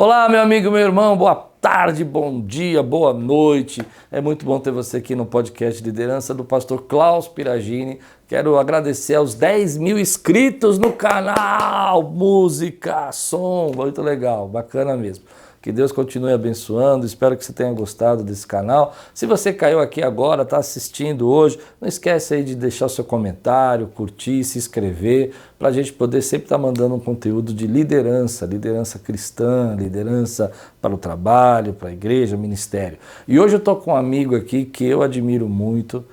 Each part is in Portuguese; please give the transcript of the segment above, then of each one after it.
Olá, meu amigo, meu irmão, boa tarde, bom dia, boa noite. É muito bom ter você aqui no podcast Liderança do pastor Klaus Piragini. Quero agradecer aos 10 mil inscritos no canal. Música, som, muito legal, bacana mesmo. Que Deus continue abençoando, espero que você tenha gostado desse canal. Se você caiu aqui agora, está assistindo hoje, não esquece aí de deixar o seu comentário, curtir, se inscrever, para a gente poder sempre estar mandando um conteúdo de liderança, liderança cristã, liderança para o trabalho, para a igreja, ministério. E hoje eu estou com um amigo aqui que eu admiro muito.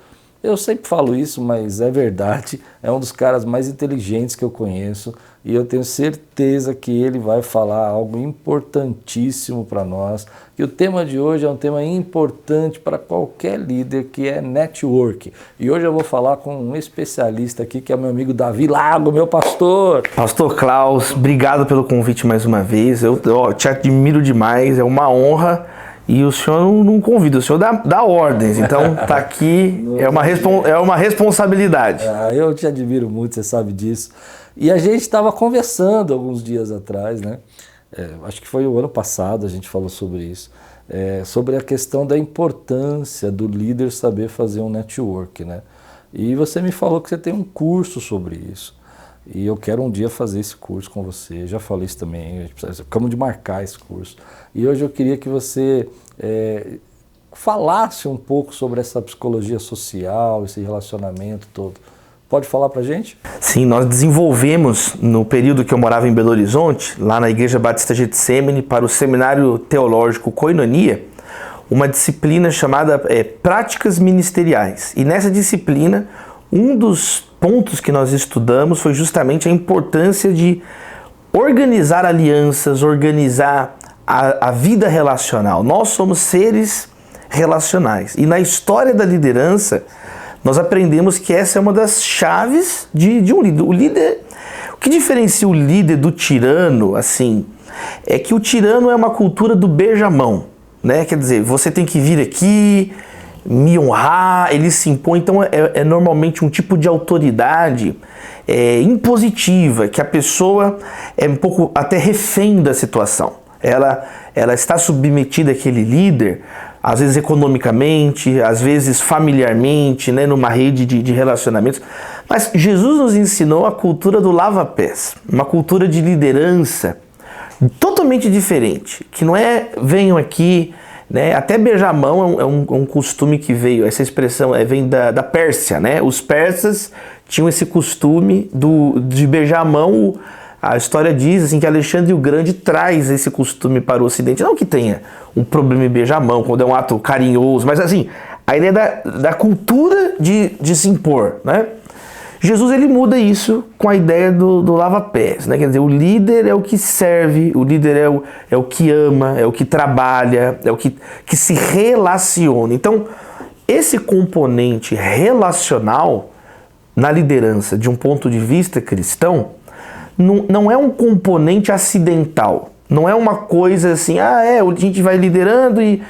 Eu sempre falo isso, mas é verdade, é um dos caras mais inteligentes que eu conheço e eu tenho certeza que ele vai falar algo importantíssimo para nós. E o tema de hoje é um tema importante para qualquer líder, que é network. E hoje eu vou falar com um especialista aqui, que é meu amigo Davi Lago, meu pastor. Pastor Klaus, obrigado pelo convite mais uma vez, eu te admiro demais, é uma honra. E o senhor não convida, o senhor dá ordens, então tá aqui, é uma responsabilidade. Eu te admiro muito, você sabe disso. E a gente estava conversando alguns dias atrás, né? Acho que foi o ano passado, a gente falou sobre isso, sobre a questão da importância do líder saber fazer um network, né? E você me falou que você tem um curso sobre isso. E eu quero um dia fazer esse curso com você, já falei isso também, acabamos de marcar esse curso. E hoje eu queria que você falasse um pouco sobre essa psicologia social, esse relacionamento todo. Pode falar pra gente? Sim, nós desenvolvemos no período que eu morava em Belo Horizonte, lá na Igreja Batista Getsemane, para o Seminário Teológico Koinonia, uma disciplina chamada Práticas Ministeriais. E nessa disciplina, um dos pontos que nós estudamos foi justamente a importância de organizar alianças, organizar a vida relacional. Nós somos seres relacionais. E na história da liderança, nós aprendemos que essa é uma das chaves de um líder. O que diferencia o líder do tirano, assim, é que o tirano é uma cultura do beijamão, né? Quer dizer, você tem que vir aqui, me honrar, ele se impõe. Então é normalmente um tipo de autoridade impositiva, que a pessoa é um pouco até refém da situação. Ela está submetida àquele líder, às vezes economicamente, às vezes familiarmente, né, numa rede de relacionamentos. Mas Jesus nos ensinou a cultura do lava-pés, uma cultura de liderança totalmente diferente, que não é venham aqui, né? Até beijar a mão é um costume que veio, essa expressão vem da Pérsia, né? Os persas tinham esse costume de beijar a mão. A história diz assim, que Alexandre o Grande traz esse costume para o Ocidente. Não que tenha um problema em beijar a mão, quando é um ato carinhoso, mas assim, a ideia da cultura de se impor, né? Jesus ele muda isso com a ideia do lava-pés, né? Quer dizer, o líder é o que serve, o líder é o que ama, é o que trabalha, é o que se relaciona. Então, esse componente relacional na liderança, de um ponto de vista cristão, não é um componente acidental. Não é uma coisa assim, a gente vai liderando e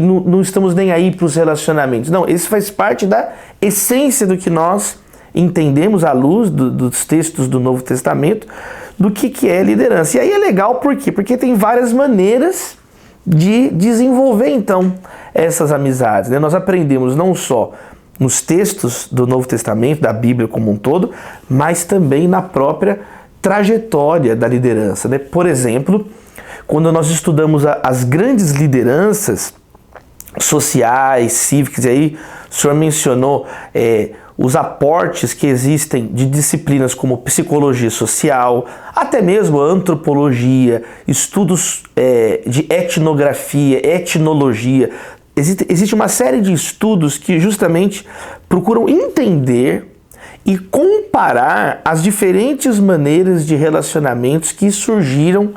não estamos nem aí para os relacionamentos. Não, esse faz parte da essência do que nós entendemos à luz dos textos do Novo Testamento, do que é liderança. E aí é legal por quê? Porque tem várias maneiras de desenvolver, então, essas amizades, né? Nós aprendemos não só nos textos do Novo Testamento, da Bíblia como um todo, mas também na própria trajetória da liderança, né? Por exemplo, quando nós estudamos as grandes lideranças sociais, cívicas, e aí o senhor mencionou os aportes que existem de disciplinas como psicologia social, até mesmo antropologia, estudos de etnografia, etnologia. Existe uma série de estudos que justamente procuram entender e comparar as diferentes maneiras de relacionamentos que surgiram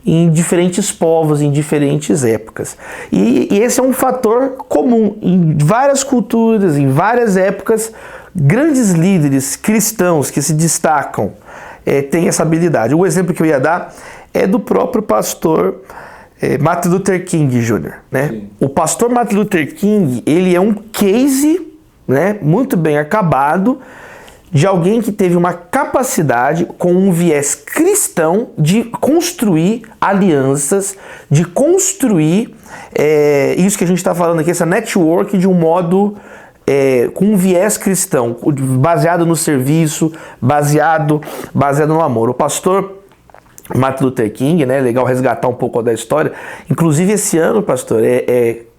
em diferentes povos, em diferentes épocas. E esse é um fator comum em várias culturas, em várias épocas. Grandes líderes cristãos que se destacam têm essa habilidade. O exemplo que eu ia dar é do próprio pastor Martin Luther King Jr., né? Sim. O pastor Martin Luther King, ele é um case, né, muito bem acabado de alguém que teve uma capacidade com um viés cristão de construir alianças, de construir isso que a gente está falando aqui, essa network de um modo com um viés cristão, baseado no serviço, baseado no amor. O pastor Martin Luther King, né, legal resgatar um pouco da história, inclusive esse ano, pastor,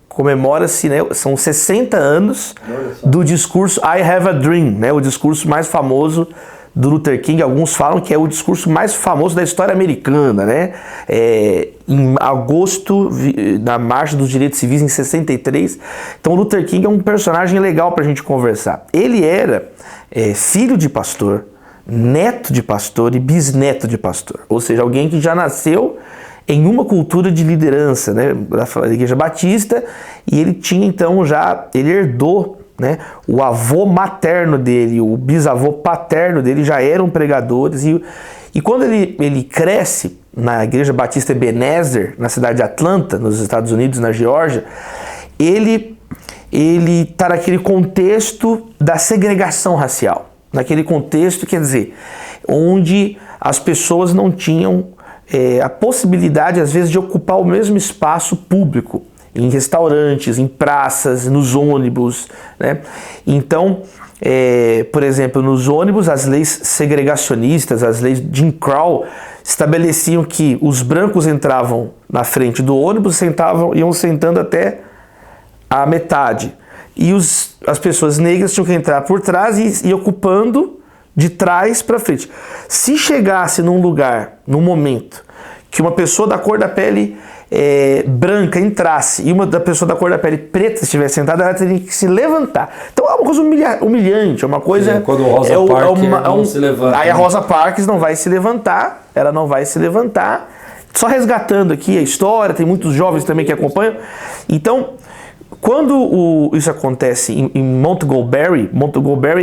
comemora-se, né, são 60 anos do discurso I Have a Dream, né, o discurso mais famoso do Luther King. Alguns falam que é o discurso mais famoso da história americana, né? Em agosto, na Marcha dos Direitos Civis, em 63. Então, Luther King é um personagem legal para a gente conversar. Ele era filho de pastor, neto de pastor e bisneto de pastor. Ou seja, alguém que já nasceu em uma cultura de liderança, né, da Igreja Batista, e ele tinha então ele herdou, né, o avô materno dele, o bisavô paterno dele já eram pregadores, e quando ele cresce na Igreja Batista Ebenezer, na cidade de Atlanta, nos Estados Unidos, na Geórgia, ele está naquele contexto da segregação racial, naquele contexto, quer dizer, onde as pessoas não tinham a possibilidade, às vezes, de ocupar o mesmo espaço público, em restaurantes, em praças, nos ônibus, né? Então, por exemplo, nos ônibus, as leis segregacionistas, as leis Jim Crow, estabeleciam que os brancos entravam na frente do ônibus, iam sentando até a metade, e as pessoas negras tinham que entrar por trás e ocupando de trás para frente. Se chegasse num lugar, num momento, que uma pessoa da cor da pele branca entrasse e uma da pessoa da cor da pele preta estivesse sentada, ela teria que se levantar. Então é uma coisa humilhante, é uma coisa... Quando o Rosa Parks não se levanta. Aí a Rosa Parks não vai se levantar, ela não vai se levantar. Só resgatando aqui a história, tem muitos jovens também que acompanham. Então, quando isso acontece em Montgomery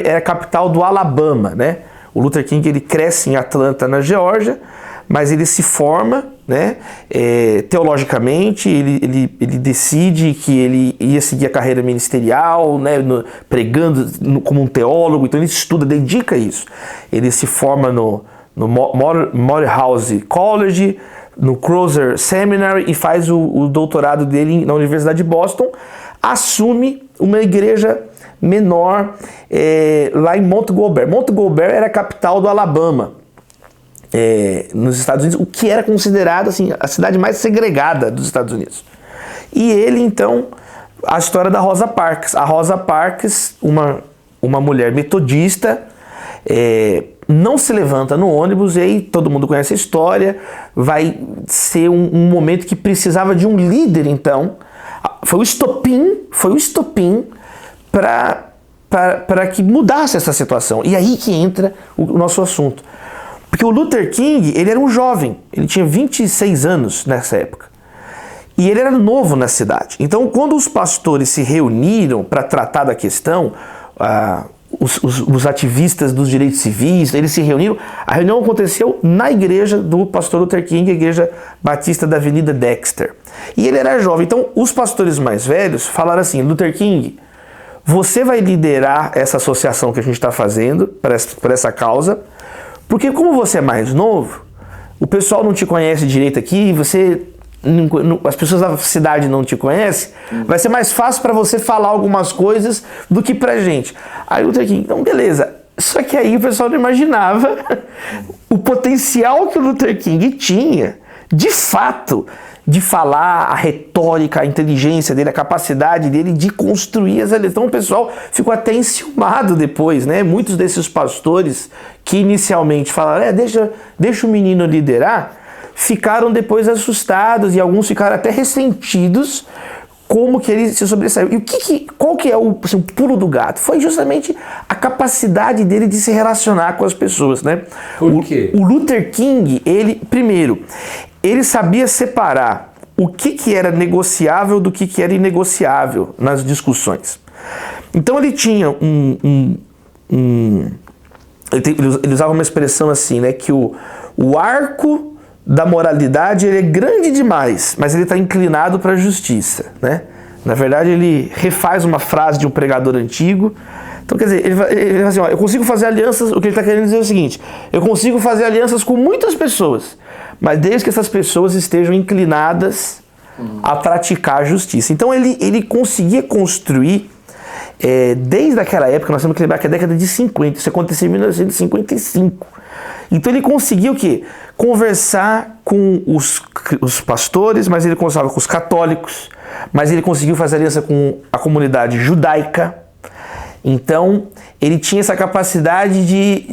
é a capital do Alabama, né? O Luther King ele cresce em Atlanta, na Geórgia, mas ele se forma, né, teologicamente, ele decide que ele ia seguir a carreira ministerial, né, pregando como um teólogo, então ele estuda, dedica isso. Ele se forma no Morehouse College, no Crozer Seminary e faz o doutorado dele na Universidade de Boston, assume uma igreja menor lá em Montgomery. Montgomery era a capital do Alabama, nos Estados Unidos, o que era considerado assim, a cidade mais segregada dos Estados Unidos. E ele, então, a história da Rosa Parks. A Rosa Parks, uma mulher metodista, não se levanta no ônibus, e aí todo mundo conhece a história, vai ser um momento que precisava de um líder, então. Foi o estopim para que mudasse essa situação. E aí que entra o nosso assunto. Porque o Luther King, ele era um jovem, ele tinha 26 anos nessa época. E ele era novo na cidade. Então, quando os pastores se reuniram para tratar da questão, os ativistas dos direitos civis, eles se reuniram. A reunião aconteceu na igreja do pastor Luther King, a igreja batista da Avenida Dexter. E ele era jovem. Então, os pastores mais velhos falaram assim: Luther King, você vai liderar essa associação que a gente está fazendo por essa causa, porque como você é mais novo, o pessoal não te conhece direito aqui, as pessoas da cidade não te conhecem, vai ser mais fácil para você falar algumas coisas do que pra gente. Aí o Luther King, então beleza. Só que aí o pessoal não imaginava o potencial que o Luther King tinha, de fato, de falar, a retórica, a inteligência dele, a capacidade dele de construir as eleições. Então o pessoal ficou até enciumado depois, né? Muitos desses pastores que inicialmente falaram, deixa o menino liderar, ficaram depois assustados e alguns ficaram até ressentidos como que ele se sobressaiu. E qual que é o pulo do gato? Foi justamente a capacidade dele de se relacionar com as pessoas, né? Por quê? O Luther King, ele sabia separar o que era negociável do que era inegociável nas discussões. Então ele tinha ele usava uma expressão assim, né, que o arco da moralidade ele é grande demais, mas ele está inclinado para a justiça, né? Na verdade, ele refaz uma frase de um pregador antigo. Então, quer dizer, ele fala assim, ó, eu consigo fazer alianças, o que ele está querendo dizer é o seguinte, eu consigo fazer alianças com muitas pessoas, mas desde que essas pessoas estejam inclinadas a praticar a justiça. Então, ele conseguia construir, desde aquela época, nós temos que lembrar que é a década de 50, isso aconteceu em 1955. Então, ele conseguiu o quê? Conversar com os pastores, mas ele conversava com os católicos, mas ele conseguiu fazer aliança com a comunidade judaica. Então, ele tinha essa capacidade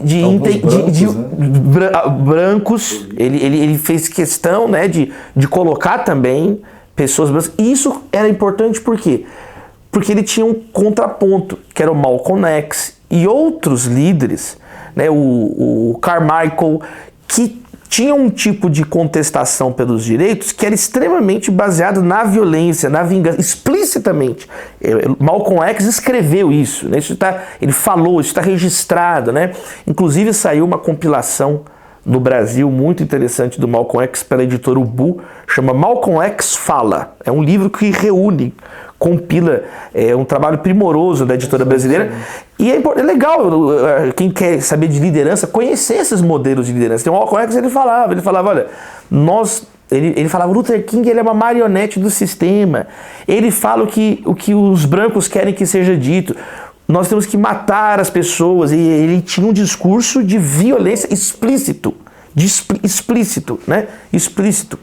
brancos, ele fez questão, né, de colocar também pessoas brancas. E isso era importante por quê? Porque ele tinha um contraponto, que era o Malcolm X e outros líderes, né, o Carmichael, que tinha um tipo de contestação pelos direitos que era extremamente baseado na violência, na vingança, explicitamente. Malcolm X escreveu isso, né? Ele falou, isso está registrado, né? Inclusive saiu uma compilação no Brasil muito interessante do Malcolm X pela editora Ubu, chama Malcolm X Fala. É um livro que reúne, compila, um trabalho primoroso da editora brasileira. E é legal, quem quer saber de liderança, conhecer esses modelos de liderança. Tem o Malcolm X, ele falava, olha, ele falava, Luther King, ele é uma marionete do sistema. Ele fala o que os brancos querem que seja dito. Nós temos que matar as pessoas. E ele tinha um discurso de violência explícito, né? Explícito.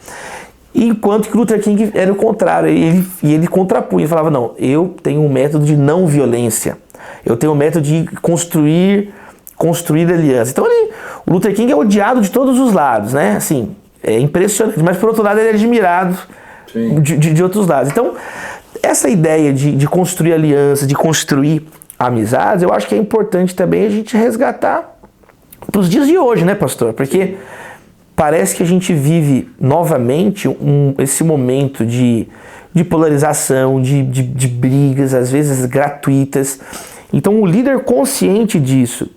Enquanto que Luther King era o contrário, ele contrapunha, ele falava, não, eu tenho um método de não violência, eu tenho um método de construir aliança. Então o Luther King é odiado de todos os lados, né? Assim, é impressionante, mas por outro lado ele é admirado de outros lados. Então, essa ideia de construir aliança, de construir amizades, eu acho que é importante também a gente resgatar para os dias de hoje, né, pastor? Porque parece que a gente vive novamente esse momento de polarização, de brigas, às vezes gratuitas. Então o líder consciente disso,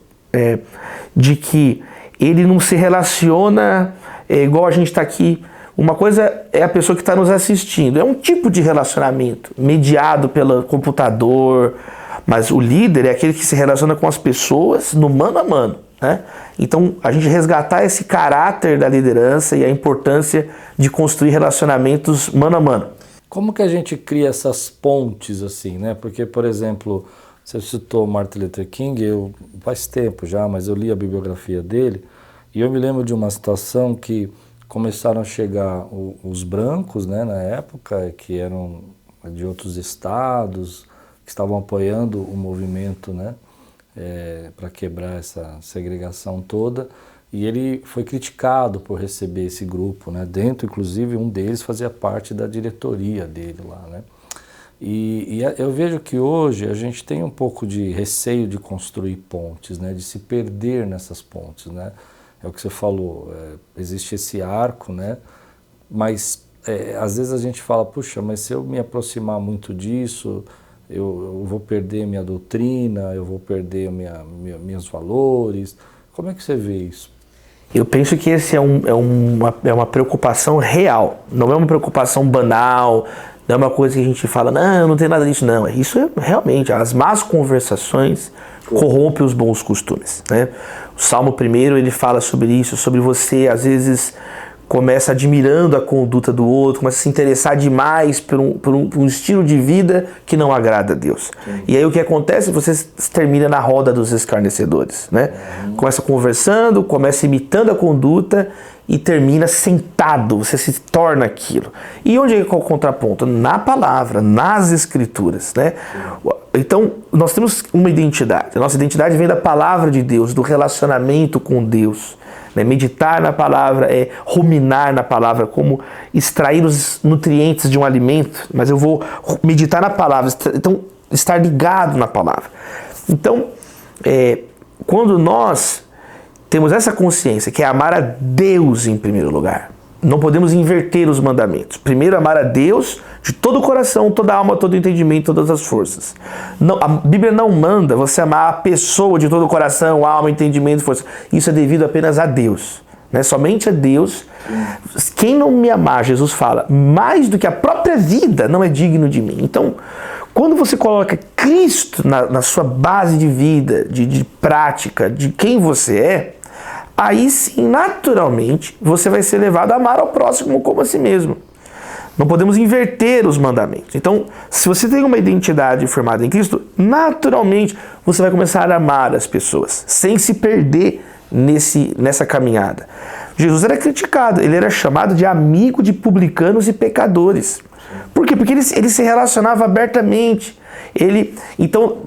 de que ele não se relaciona igual a gente está aqui. Uma coisa é a pessoa que está nos assistindo, é um tipo de relacionamento mediado pelo computador, mas o líder é aquele que se relaciona com as pessoas no mano a mano, né? Então, a gente resgatar esse caráter da liderança e a importância de construir relacionamentos mano a mano. Como que a gente cria essas pontes assim, né? Porque, por exemplo, você citou Martin Luther King, faz tempo já, mas eu li a bibliografia dele e eu me lembro de uma situação que começaram a chegar os brancos, né, na época, que eram de outros estados, que estavam apoiando o movimento, né, para quebrar essa segregação toda, e ele foi criticado por receber esse grupo, né, dentro, inclusive, um deles fazia parte da diretoria dele lá, né. E eu vejo que hoje a gente tem um pouco de receio de construir pontes, né, de se perder nessas pontes, né. É o que você falou, existe esse arco, né, mas às vezes a gente fala, puxa, mas se eu me aproximar muito disso, eu vou perder minha doutrina, eu vou perder meus valores. Como é que você vê isso? Eu penso que esse é uma preocupação real, não é uma preocupação banal, não é uma coisa que a gente fala, não tem nada disso, não. Isso é realmente, as más conversações corrompem os bons costumes, né? O Salmo 1, ele fala sobre isso, sobre você, às vezes, começa admirando a conduta do outro, começa a se interessar demais por um estilo de vida que não agrada a Deus. Sim. E aí o que acontece? Você termina na roda dos escarnecedores, né? Começa conversando, começa imitando a conduta e termina sentado, você se torna aquilo. E onde é o contraponto? Na palavra, nas escrituras, né? Então, nós temos uma identidade. A nossa identidade vem da palavra de Deus, do relacionamento com Deus. Meditar na palavra é ruminar na palavra, como extrair os nutrientes de um alimento, mas eu vou meditar na palavra, então estar ligado na palavra. Então, quando nós temos essa consciência, que é amar a Deus em primeiro lugar, não podemos inverter os mandamentos. Primeiro, amar a Deus de todo o coração, toda a alma, todo o entendimento, todas as forças. Não, a Bíblia não manda você amar a pessoa de todo o coração, alma, entendimento e força. Isso é devido apenas a Deus, né? Somente a Deus. Quem não me amar, Jesus fala, mais do que a própria vida não é digno de mim. Então, quando você coloca Cristo na sua base de vida, de prática, de quem você é, aí sim, naturalmente, você vai ser levado a amar ao próximo como a si mesmo. Não podemos inverter os mandamentos. Então, se você tem uma identidade formada em Cristo, naturalmente você vai começar a amar as pessoas, sem se perder nessa caminhada. Jesus era criticado, ele era chamado de amigo de publicanos e pecadores. Por quê? Porque ele se relacionava abertamente. Então,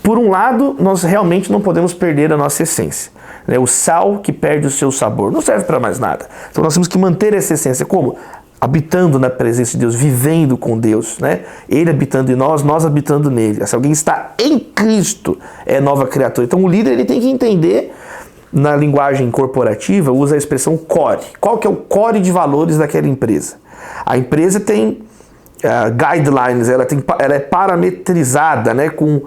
por um lado, nós realmente não podemos perder a nossa essência. O sal que perde o seu sabor não serve para mais nada. Então nós temos que manter essa essência. Como? Habitando na presença de Deus, vivendo com Deus, né? Ele habitando em nós, nós habitando nele. Se alguém está em Cristo, é nova criatura. Então o líder ele tem que entender, na linguagem corporativa, usa a expressão core. Qual que é o core de valores daquela empresa? A empresa tem guidelines, ela é parametrizada, né, com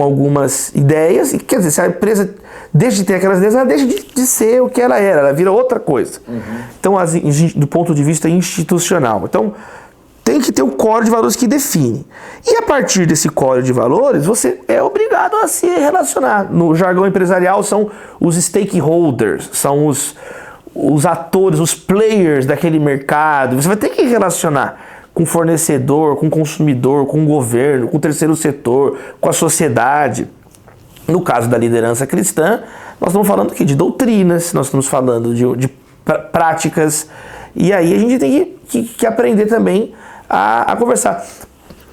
algumas ideias, e quer dizer, se a empresa deixa de ter aquelas ideias, ela deixa de ser o que ela era, ela vira outra coisa. Então, do ponto de vista institucional. Então, tem que ter o core de valores que define. E a partir desse core de valores, você é obrigado a se relacionar. No jargão empresarial, são os stakeholders, são os atores, os players daquele mercado. Você vai ter que relacionar com fornecedor, com consumidor, com governo, com o terceiro setor, com a sociedade. No caso da liderança cristã, nós estamos falando aqui de doutrinas, nós estamos falando de práticas, e aí a gente tem que aprender também a conversar.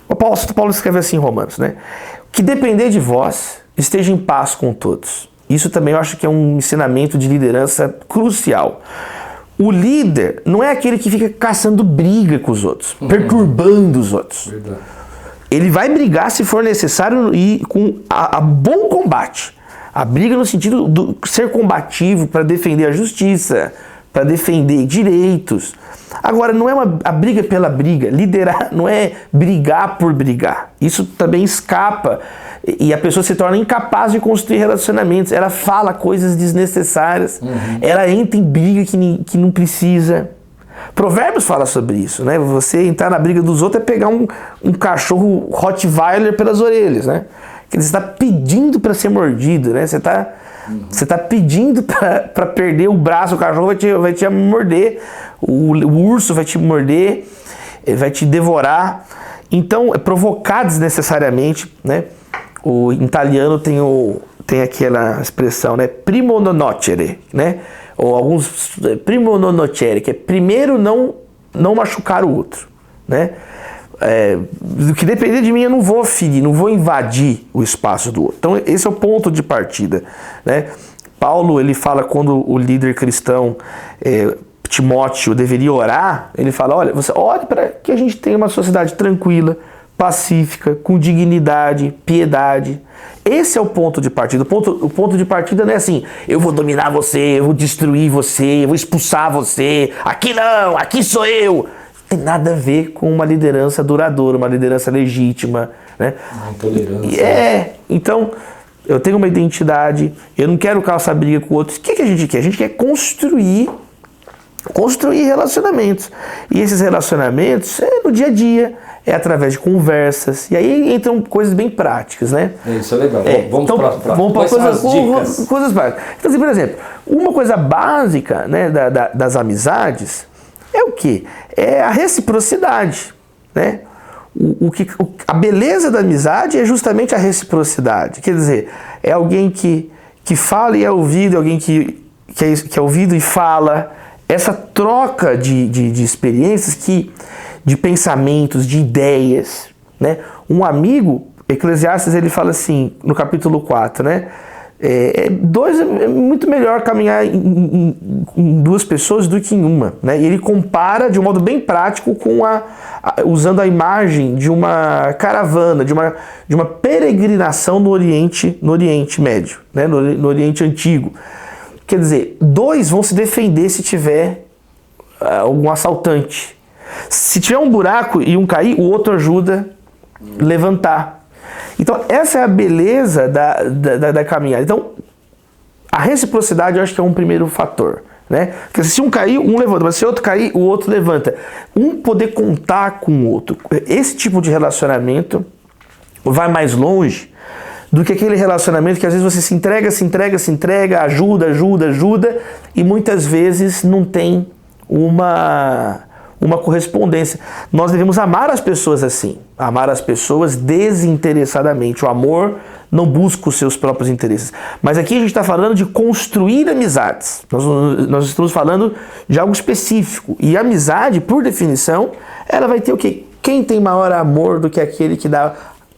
O Paulo escreve assim em Romanos, né? Que depender de vós, esteja em paz com todos. Isso também eu acho que é um ensinamento de liderança crucial. O líder não é aquele que fica caçando briga com os outros, perturbando os outros. Verdade. Ele vai brigar se for necessário e com a bom combate. A briga no sentido de ser combativo para defender a justiça, para defender direitos. Agora, não é a briga pela briga. Liderar não é brigar por brigar. Isso também escapa e a pessoa se torna incapaz de construir relacionamentos. Ela fala coisas desnecessárias. Ela entra em briga que não precisa. Provérbios fala sobre isso, né? Você entrar na briga dos outros é pegar um cachorro Rottweiler pelas orelhas, né? Que você está pedindo para ser mordido, né? Você está pedindo para perder o braço, o cachorro vai te morder, o urso vai te morder, vai te devorar. Então, é provocar desnecessariamente, né? Em italiano tem aquela expressão, né? Primo non nocere, né? Ou alguns primo non nocere, que é primeiro não machucar o outro, né? Do que depender de mim, eu não vou ferir, não vou invadir o espaço do outro. Então esse é o ponto de partida, né? Paulo, ele fala quando o líder cristão Timóteo deveria orar, ele fala, olha, você ore para que a gente tenha uma sociedade tranquila, pacífica, com dignidade, piedade. Esse é o ponto de partida. O ponto de partida não é assim, eu vou dominar você, eu vou destruir você, eu vou expulsar você, aqui não, aqui sou eu. Não tem nada a ver com uma liderança duradoura, uma liderança legítima, né? Uma intolerância. Então, eu tenho uma identidade, eu não quero calçar briga com outros. O que a gente quer? A gente quer construir relacionamentos. E esses relacionamentos no dia a dia, através de conversas. E aí entram coisas bem práticas, né? Isso é legal. Vamos para coisas básicas. Então, assim, por exemplo, uma coisa básica, né, das amizades é o quê? É a reciprocidade, né? A beleza da amizade é justamente a reciprocidade. Quer dizer, é alguém que fala e é ouvido, alguém que é ouvido e fala. Essa troca de experiências, de pensamentos, de ideias, né? Um amigo, Eclesiastes, ele fala assim, no capítulo 4, né? É muito melhor caminhar em duas pessoas do que em uma, né? E ele compara de um modo bem prático usando a imagem de uma caravana, de uma peregrinação no Oriente Médio, né? No Oriente Antigo. Quer dizer, dois vão se defender se tiver algum assaltante. Se tiver um buraco e um cair, o outro ajuda a levantar. Então, essa é a beleza da caminhada. Então, a reciprocidade eu acho que é um primeiro fator, né? Porque se um cair, um levanta, mas se outro cair, o outro levanta. Um poder contar com o outro. Esse tipo de relacionamento vai mais longe do que aquele relacionamento que às vezes você se entrega, ajuda, e muitas vezes não tem uma correspondência. Nós devemos amar as pessoas assim, amar as pessoas desinteressadamente. O amor não busca os seus próprios interesses. Mas aqui a gente está falando de construir amizades. Nós estamos falando de algo específico. E amizade, por definição, ela vai ter o quê? Quem tem maior amor do que aquele que dá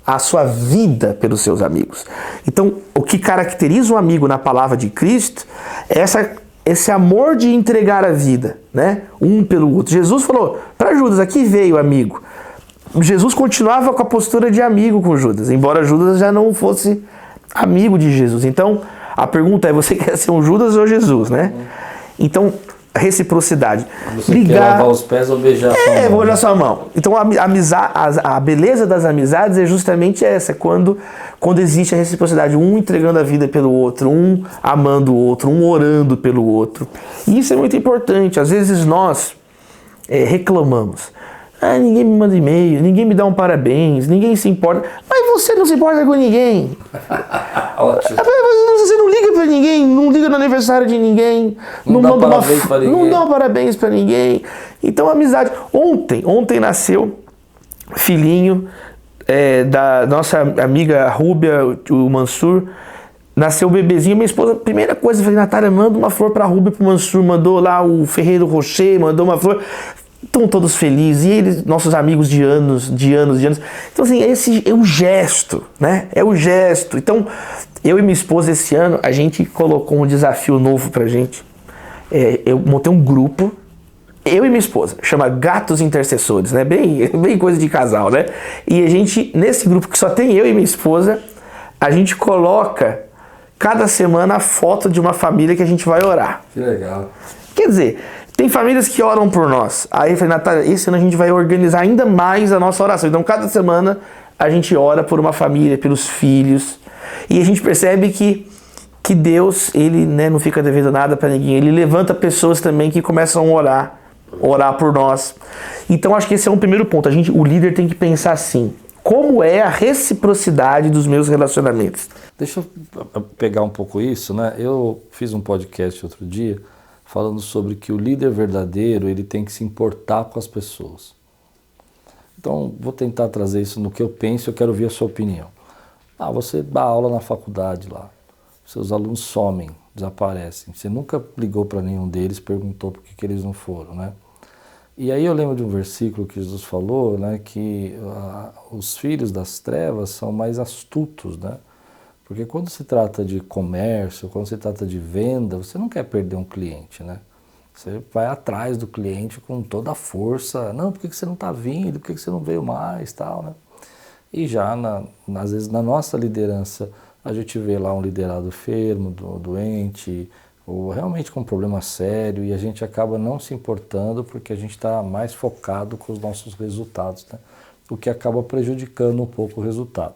a sua vida pelos seus amigos? Então, o que caracteriza um amigo na palavra de Cristo é esse amor de entregar a vida, né? Um pelo outro. Jesus falou para Judas, aqui veio o amigo. Jesus continuava com a postura de amigo com Judas, embora Judas já não fosse amigo de Jesus. Então, a pergunta é, você quer ser um Judas ou Jesus, né? Então, reciprocidade. Você quer lavar os pés ou beijar a sua mão? Vou beijar sua mão. Então a beleza das amizades é justamente essa, quando existe a reciprocidade, um entregando a vida pelo outro, um amando o outro, um orando pelo outro. E isso é muito importante. Às vezes nós reclamamos. Ninguém me manda e-mail, ninguém me dá um parabéns, ninguém se importa. Mas você não se importa com ninguém. Ótimo. Você não liga pra ninguém, não liga no aniversário de ninguém, não dá parabéns pra ninguém. Não dá parabéns pra ninguém. Então, amizade. Ontem nasceu filhinho da nossa amiga Rúbia, o Mansur. Nasceu o bebezinho, minha esposa, primeira coisa, eu falei, Natália, manda uma flor pra Rúbia, pro Mansur, mandou lá o Ferreiro Rocher, mandou uma flor. Estão todos felizes, e eles, nossos amigos de anos. Então, assim, esse é o gesto, né? É o gesto. Então, eu e minha esposa, esse ano, a gente colocou um desafio novo pra gente. Eu montei um grupo, eu e minha esposa, chama Gatos Intercessores, né? Bem coisa de casal, né? E a gente, nesse grupo que só tem eu e minha esposa, a gente coloca cada semana a foto de uma família que a gente vai orar. Que legal. Quer dizer, tem famílias que oram por nós. Aí eu falei, Natália, esse ano a gente vai organizar ainda mais a nossa oração. Então, cada semana a gente ora por uma família, pelos filhos. E a gente percebe que Deus, ele, né, não fica devendo nada para ninguém. Ele levanta pessoas também que começam a orar por nós. Então, acho que esse é um primeiro ponto. O líder tem que pensar assim: como é a reciprocidade dos meus relacionamentos? Deixa eu pegar um pouco isso, né? Eu fiz um podcast outro dia falando sobre que o líder verdadeiro, ele tem que se importar com as pessoas. Então, vou tentar trazer isso no que eu penso, eu quero ouvir a sua opinião. Você dá aula na faculdade lá, seus alunos somem, desaparecem, você nunca ligou para nenhum deles, perguntou por que eles não foram, né? E aí eu lembro de um versículo que Jesus falou, né, que os filhos das trevas são mais astutos, né? Porque quando se trata de comércio, quando se trata de venda, você não quer perder um cliente, né? Você vai atrás do cliente com toda a força. Não, por que você não está vindo? Por que você não veio mais? Tal, né? E já, às vezes, na nossa liderança, a gente vê lá um liderado enfermo, doente, ou realmente com um problema sério, e a gente acaba não se importando porque a gente está mais focado com os nossos resultados, né? O que acaba prejudicando um pouco o resultado.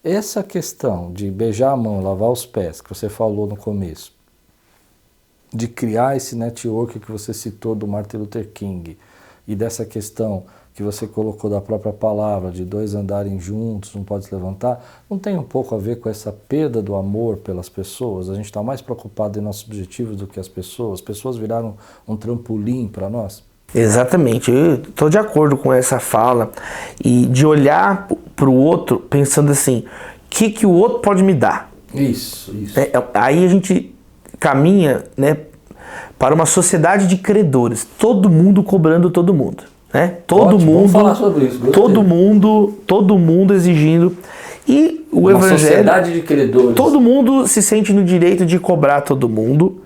Essa questão de beijar a mão, lavar os pés, que você falou no começo, de criar esse network que você citou do Martin Luther King, e dessa questão que você colocou da própria palavra, de dois andarem juntos, um pode se levantar, não tem um pouco a ver com essa perda do amor pelas pessoas? A gente está mais preocupado em nossos objetivos do que as pessoas? As pessoas viraram um trampolim para nós? Exatamente, eu estou de acordo com essa fala, e de olhar para o outro pensando assim, o que o outro pode me dar? Isso. Aí a gente caminha, né, para uma sociedade de credores, todo mundo cobrando todo mundo, né? Vamos falar sobre isso. Todo mundo exigindo, e o uma evangelho, sociedade de credores. Todo mundo se sente no direito de cobrar todo mundo.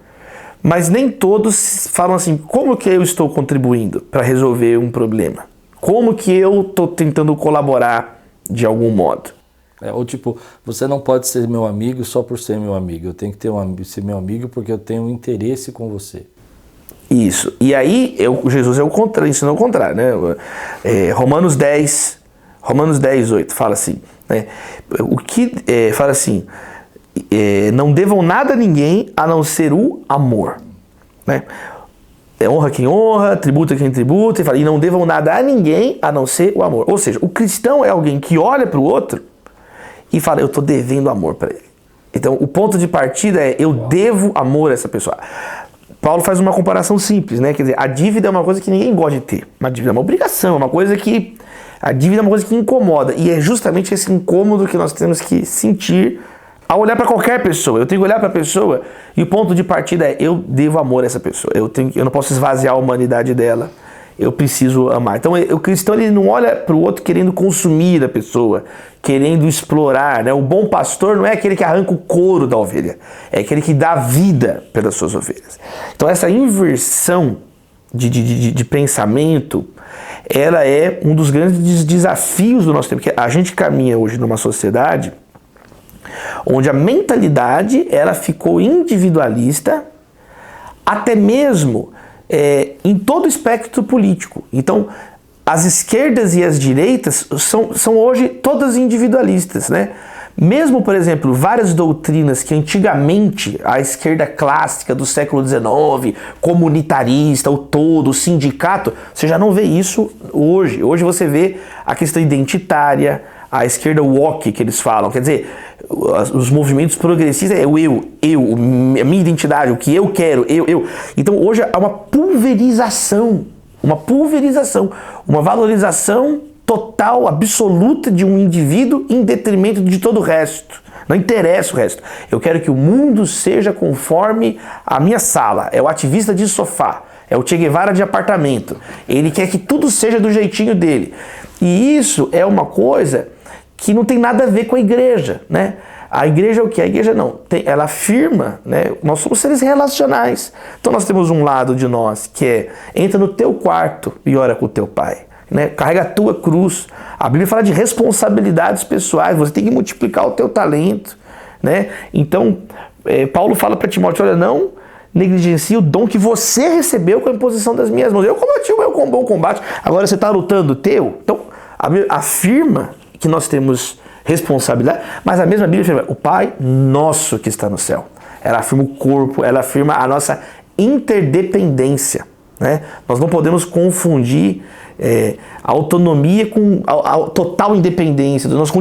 Mas nem todos falam assim, como que eu estou contribuindo para resolver um problema? Como que eu estou tentando colaborar de algum modo? Ou tipo, você não pode ser meu amigo só por ser meu amigo. Eu tenho que ser meu amigo porque eu tenho um interesse com você. Isso. E aí, Jesus ensinou o contrário, né? Romanos 10, 8 fala assim, né? Fala assim... não devam nada a ninguém a não ser o amor, né? Honra quem honra, tributa quem tributa, e não devam nada a ninguém a não ser o amor. Ou seja, o cristão é alguém que olha para o outro e fala, eu estou devendo amor para ele. Então, o ponto de partida é, eu devo amor a essa pessoa. Paulo faz uma comparação simples, né? Quer dizer, a dívida é uma coisa que ninguém gosta de ter. Uma dívida é uma obrigação, é uma coisa que... A dívida é uma coisa que incomoda. E é justamente esse incômodo que nós temos que sentir ao olhar para qualquer pessoa. Eu tenho que olhar para a pessoa e o ponto de partida é, eu devo amor a essa pessoa. Eu não posso esvaziar a humanidade dela. Eu preciso amar. Então, o cristão ele não olha para o outro querendo consumir a pessoa, querendo explorar, né? O bom pastor não é aquele que arranca o couro da ovelha, é aquele que dá vida pelas suas ovelhas. Então, essa inversão de pensamento, ela é um dos grandes desafios do nosso tempo, porque a gente caminha hoje numa sociedade onde a mentalidade ela ficou individualista, até mesmo em todo o espectro político. Então, as esquerdas e as direitas são hoje todas individualistas, né? Mesmo, por exemplo, várias doutrinas que antigamente a esquerda clássica do século XIX, comunitarista, o todo, o sindicato, você já não vê isso hoje. Hoje você vê a questão identitária, a esquerda woke que eles falam, quer dizer, os movimentos progressistas é o a minha identidade, o que eu quero, eu. Então hoje há uma pulverização, uma valorização total, absoluta de um indivíduo em detrimento de todo o resto. Não interessa o resto. Eu quero que o mundo seja conforme a minha sala. É o ativista de sofá. É o Che Guevara de apartamento. Ele quer que tudo seja do jeitinho dele. E isso é uma coisa que não tem nada a ver com a igreja, né? A igreja é o que? A igreja não. Ela afirma, né? Nós somos seres relacionais. Então nós temos um lado de nós que é, entra no teu quarto e ora com o teu pai. Né? Carrega a tua cruz. A Bíblia fala de responsabilidades pessoais. Você tem que multiplicar o teu talento, né? Então, Paulo fala para Timóteo, olha, não negligencie o dom que você recebeu com a imposição das minhas mãos. Eu combati o meu bom combate. Agora você está lutando o teu. Então, a Bíblia afirma que nós temos responsabilidade, mas a mesma Bíblia afirma o Pai nosso que está no céu. Ela afirma o corpo, ela afirma a nossa interdependência, né? Nós não podemos confundir a autonomia com a total independência. Nós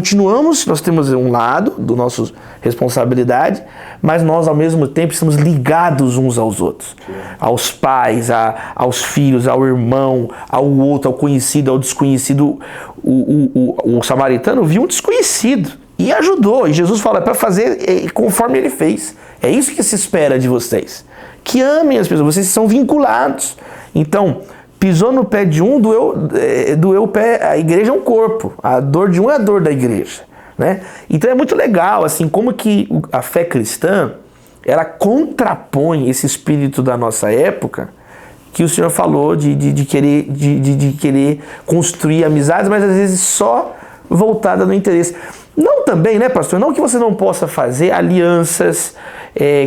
temos um lado do nosso responsabilidade, mas nós ao mesmo tempo estamos ligados uns aos outros. Aos pais, aos filhos, ao irmão, ao outro, ao conhecido, ao desconhecido. O samaritano viu um desconhecido e ajudou. E Jesus fala para fazer conforme ele fez. É isso que se espera de vocês. Que amem as pessoas, vocês são vinculados. Então, pisou no pé de um, doeu o pé. A igreja é um corpo. A dor de um é a dor da igreja, né? Então é muito legal, assim, como que a fé cristã, ela contrapõe esse espírito da nossa época, que o Senhor falou de querer construir amizades, mas às vezes só voltada no interesse. Não também, né, pastor? Não que você não possa fazer alianças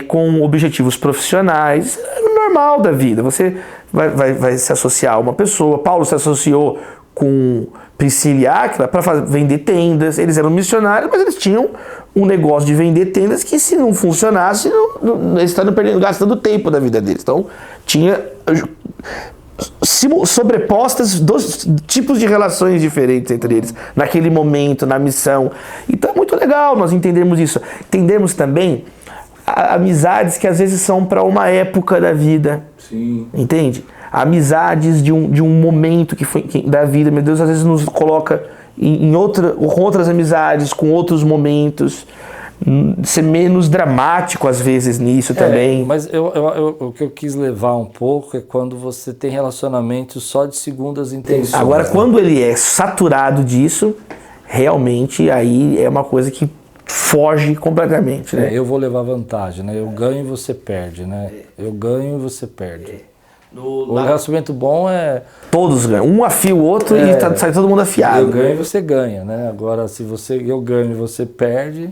com objetivos profissionais. É normal da vida. Você vai se associar a uma pessoa. Paulo se associou com Priscila e Áquila para vender tendas. Eles eram missionários, mas eles tinham um negócio de vender tendas que, se não funcionasse, eles estavam gastando tempo da vida deles. Então, tinha sobrepostas dois tipos de relações diferentes entre eles, naquele momento, na missão. Então é muito legal nós entendermos isso. Entendemos também amizades que às vezes são para uma época da vida. Sim. Entende? Amizades de um momento da vida. Meu Deus, às vezes nos coloca com outras amizades, com outros momentos. Ser menos dramático às vezes nisso também. Mas o que eu quis levar um pouco é quando você tem relacionamentos só de segundas intenções. Agora, quando ele é saturado disso, realmente aí é uma coisa que foge completamente, né? Eu vou levar vantagem, né? Eu ganho e você perde, né? Eu ganho e você perde. O relacionamento bom é... Todos ganham. Um afia o outro e sai todo mundo afiado. Eu ganho e você ganha, né? Agora, se eu ganho e você perde...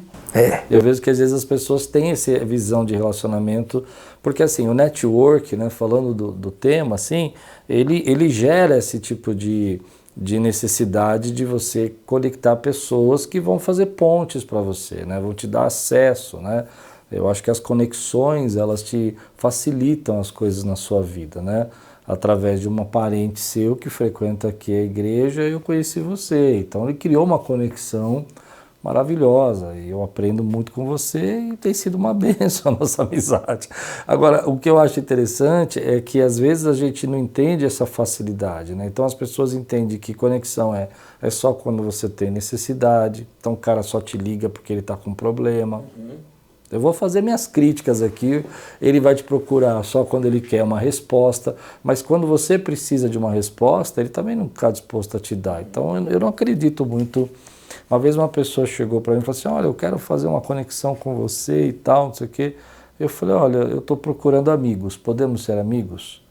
Eu vejo que às vezes as pessoas têm essa visão de relacionamento, porque assim, o network, né, falando do tema, assim, ele gera esse tipo de necessidade de você conectar pessoas que vão fazer pontes para você, né, vão te dar acesso, né? Eu acho que as conexões, elas te facilitam as coisas na sua vida, né? Através de uma parente seu que frequenta aqui a igreja, eu conheci você, então ele criou uma conexão maravilhosa, e eu aprendo muito com você e tem sido uma bênção a nossa amizade. Agora, o que eu acho interessante é que às vezes a gente não entende essa facilidade, né? Então as pessoas entendem que conexão é só quando você tem necessidade, então o cara só te liga porque ele está com problema. Eu vou fazer minhas críticas aqui, ele vai te procurar só quando ele quer uma resposta, mas quando você precisa de uma resposta, ele também não está disposto a te dar. Então eu não acredito muito. Uma vez uma pessoa chegou para mim e falou assim, olha, eu quero fazer uma conexão com você e tal, não sei o quê. Eu falei, olha, eu estou procurando amigos, podemos ser amigos?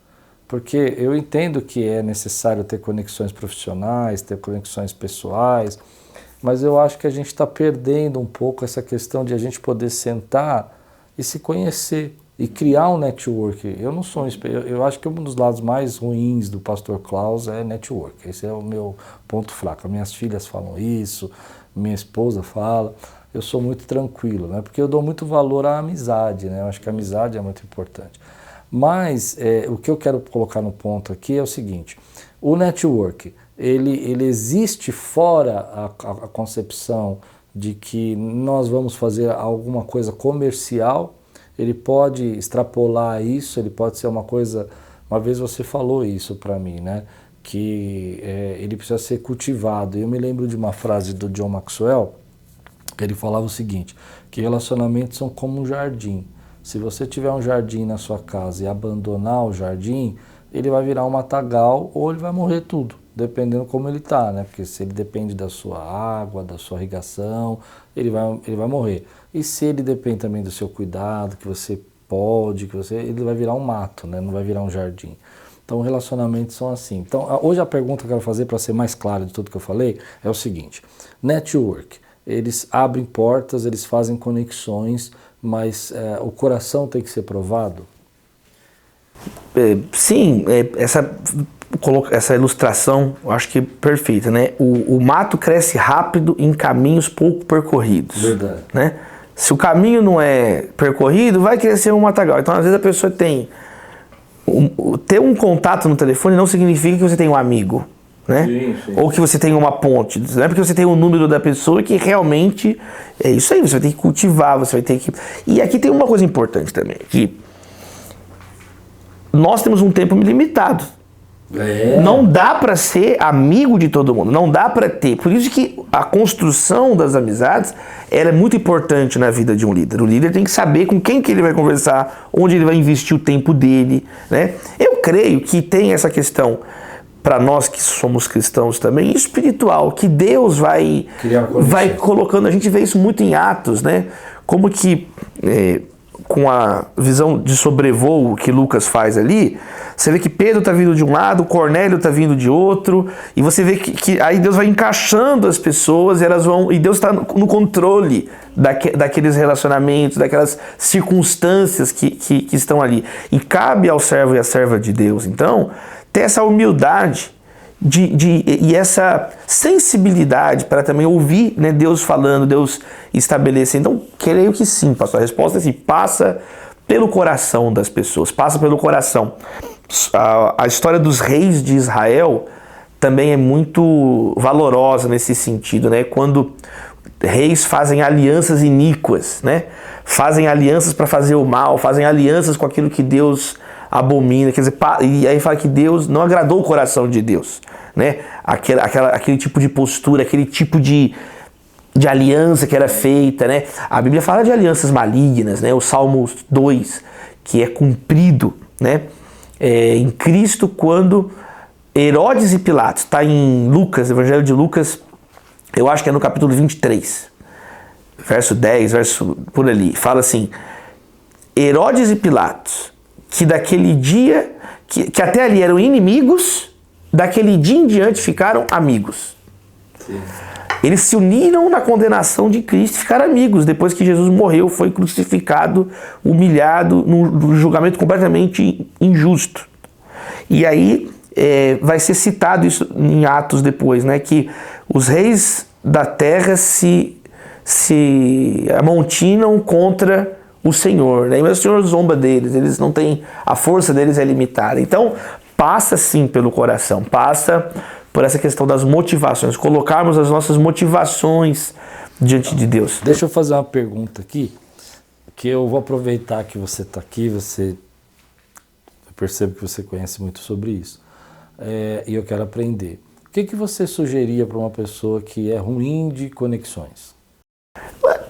Porque eu entendo que é necessário ter conexões profissionais, ter conexões pessoais, mas eu acho que a gente está perdendo um pouco essa questão de a gente poder sentar e se conhecer e criar um network. Eu não sou eu acho que um dos lados mais ruins do Pastor Klaus é network. Esse é o meu ponto fraco. Minhas filhas falam isso, minha esposa fala. Eu sou muito tranquilo, né? Porque eu dou muito valor à amizade, né? Eu acho que a amizade é muito importante. Mas o que eu quero colocar no ponto aqui é o seguinte: o network, ele existe fora a concepção de que nós vamos fazer alguma coisa comercial. Ele pode extrapolar isso, ele pode ser uma coisa... Uma vez você falou isso para mim, né? Que ele precisa ser cultivado. Eu me lembro de uma frase do John Maxwell, que ele falava o seguinte, que relacionamentos são como um jardim. Se você tiver um jardim na sua casa e abandonar o jardim, ele vai virar um matagal ou ele vai morrer tudo, dependendo como ele está, né? Porque se ele depende da sua água, da sua irrigação, ele vai morrer. E se ele depende também do seu cuidado, que você pode, ele vai virar um mato, né? Não vai virar um jardim. Então, relacionamentos são assim. Então, hoje a pergunta que eu quero fazer, para ser mais claro de tudo que eu falei, é o seguinte: network, eles abrem portas, eles fazem conexões, mas o coração tem que ser provado? Sim, essa ilustração eu acho que é perfeita, né? O mato cresce rápido em caminhos pouco percorridos. Verdade. Né? Se o caminho não é percorrido, vai crescer um matagal. Então, às vezes a pessoa ter um contato no telefone não significa que você tem um amigo, né? Sim. Ou que você tem uma ponte. Não é porque você tem o número da pessoa que realmente é isso aí. Você vai ter que cultivar, você vai ter que... E aqui tem uma coisa importante também, que nós temos um tempo limitado. Não dá para ser amigo de todo mundo, não dá para ter. Por isso que a construção das amizades ela é muito importante na vida de um líder. O líder tem que saber com quem que ele vai conversar, onde ele vai investir o tempo dele, né? Eu creio que tem essa questão para nós que somos cristãos também, espiritual, que Deus vai colocando. A gente vê isso muito em Atos, né? Como que com a visão de sobrevoo que Lucas faz ali, você vê que Pedro está vindo de um lado, Cornélio está vindo de outro, e você vê que aí Deus vai encaixando as pessoas e Deus está no controle daqueles relacionamentos, daquelas circunstâncias que estão ali. E cabe ao servo e à serva de Deus, então, ter essa humildade e essa sensibilidade para também ouvir, né, Deus falando, Deus estabelecer. Então, creio que sim, pastor. A resposta é sim, passa pelo coração das pessoas, passa pelo coração. A história dos reis de Israel também é muito valorosa nesse sentido, né? Quando reis fazem alianças iníquas, né? Fazem alianças para fazer o mal, fazem alianças com aquilo que Deus abomina, quer dizer, e aí fala que Deus não agradou o coração de Deus, né? Aquele tipo de postura, aquele tipo de aliança que era feita, né? A Bíblia fala de alianças malignas, né? O Salmo 2, que é cumprido, né? Em Cristo, quando Herodes e Pilatos, está em Lucas, Evangelho de Lucas, eu acho que é no capítulo 23, verso 10, verso por ali, fala assim: Herodes e Pilatos, que daquele dia, que até ali eram inimigos, daquele dia em diante ficaram amigos. Sim. Eles se uniram na condenação de Cristo e ficaram amigos, depois que Jesus morreu, foi crucificado, humilhado, num julgamento completamente injusto. E aí vai ser citado isso em Atos depois, né, que os reis da terra se amontinam contra o Senhor, né? Mas o Senhor zomba deles, eles não têm, a força deles é limitada. Então, passa sim pelo coração, passa por essa questão das motivações, colocarmos as nossas motivações diante de Deus. Deixa eu fazer uma pergunta aqui, que eu vou aproveitar que você está aqui, eu percebo que você conhece muito sobre isso, e eu quero aprender. O que você sugeria para uma pessoa que é ruim de conexões?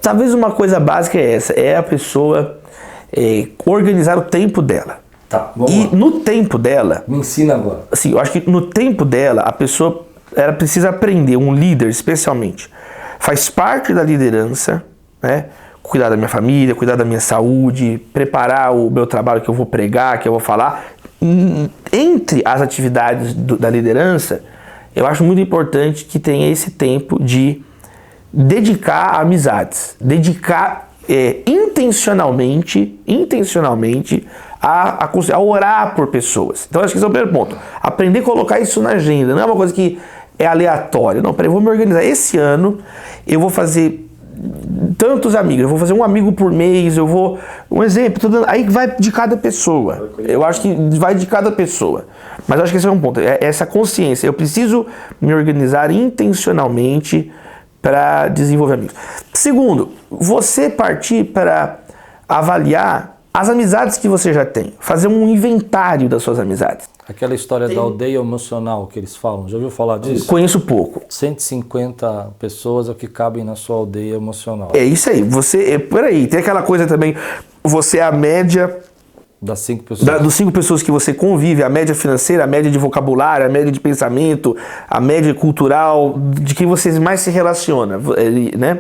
Talvez uma coisa básica é essa, é a pessoa organizar o tempo dela. Tá, no tempo dela... Me ensina agora. Assim, eu acho que no tempo dela, a pessoa ela precisa aprender, um líder especialmente, faz parte da liderança, né? Cuidar da minha família, cuidar da minha saúde, preparar o meu trabalho que eu vou pregar, que eu vou falar. Entre as atividades da liderança, eu acho muito importante que tenha esse tempo de dedicar a amizades, dedicar intencionalmente a orar por pessoas. Então acho que esse é o primeiro ponto. Aprender a colocar isso na agenda, não é uma coisa que é aleatória. Não, peraí, eu vou me organizar. Esse ano eu vou fazer tantos amigos, eu vou fazer um amigo por mês, eu vou... Um exemplo, tô dando, aí vai de cada pessoa. Eu acho que vai de cada pessoa. Mas eu acho que esse é um ponto, é essa consciência. Eu preciso me organizar intencionalmente para desenvolver amigos. Segundo, você partir para avaliar as amizades que você já tem. Fazer um inventário das suas amizades. Aquela história da aldeia emocional que eles falam, já ouviu falar disso? Conheço pouco. 150 pessoas é o que cabem na sua aldeia emocional. É isso aí. Peraí, tem aquela coisa também, você é a média... Das 5 pessoas. Dos 5 pessoas que você convive, a média financeira, a média de vocabulário, a média de pensamento, a média cultural, de quem você mais se relaciona, né?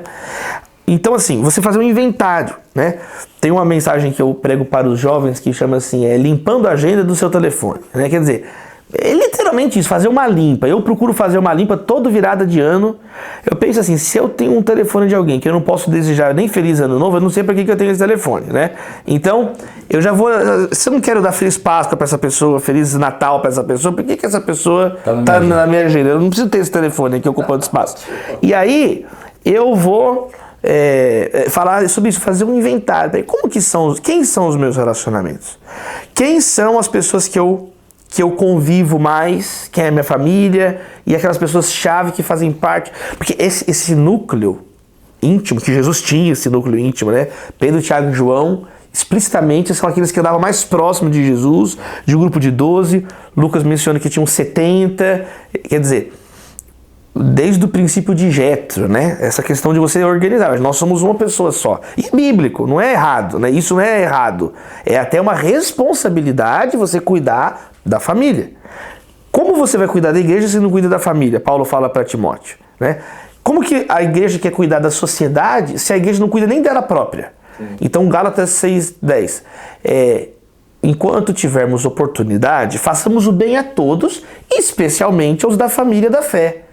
Então, assim, você fazer um inventário, né? Tem uma mensagem que eu prego para os jovens que chama assim, limpando a agenda do seu telefone, né? Quer dizer, é literalmente isso, fazer uma limpa. Eu procuro fazer uma limpa toda virada de ano. Eu penso assim, se eu tenho um telefone de alguém que eu não posso desejar nem feliz ano novo, eu não sei para que eu tenho esse telefone, né? Então, eu já vou... Se eu não quero dar Feliz Páscoa para essa pessoa, Feliz Natal para essa pessoa, por que essa pessoa tá na minha agenda? Eu não preciso ter esse telefone aqui ocupando espaço. E aí, eu vou... falar sobre isso, fazer um inventário. Quem são os meus relacionamentos? Quem são as pessoas que eu convivo mais? Quem é a minha família? E aquelas pessoas-chave que fazem parte. Porque esse núcleo íntimo, que Jesus tinha esse núcleo íntimo, né? Pedro, Tiago e João, explicitamente são aqueles que andavam mais próximo de Jesus, de um grupo de 12. Lucas menciona que tinham 70. Quer dizer... Desde o princípio de Jetro, né? Essa questão de você organizar. Nós somos uma pessoa só. E é bíblico, não é errado, né? Isso não é errado. É até uma responsabilidade você cuidar da família. Como você vai cuidar da igreja se não cuida da família? Paulo fala para Timóteo, né? Como que a igreja quer cuidar da sociedade se a igreja não cuida nem dela própria? Sim. Então, Gálatas 6:10. Enquanto tivermos oportunidade, façamos o bem a todos, especialmente aos da família da fé.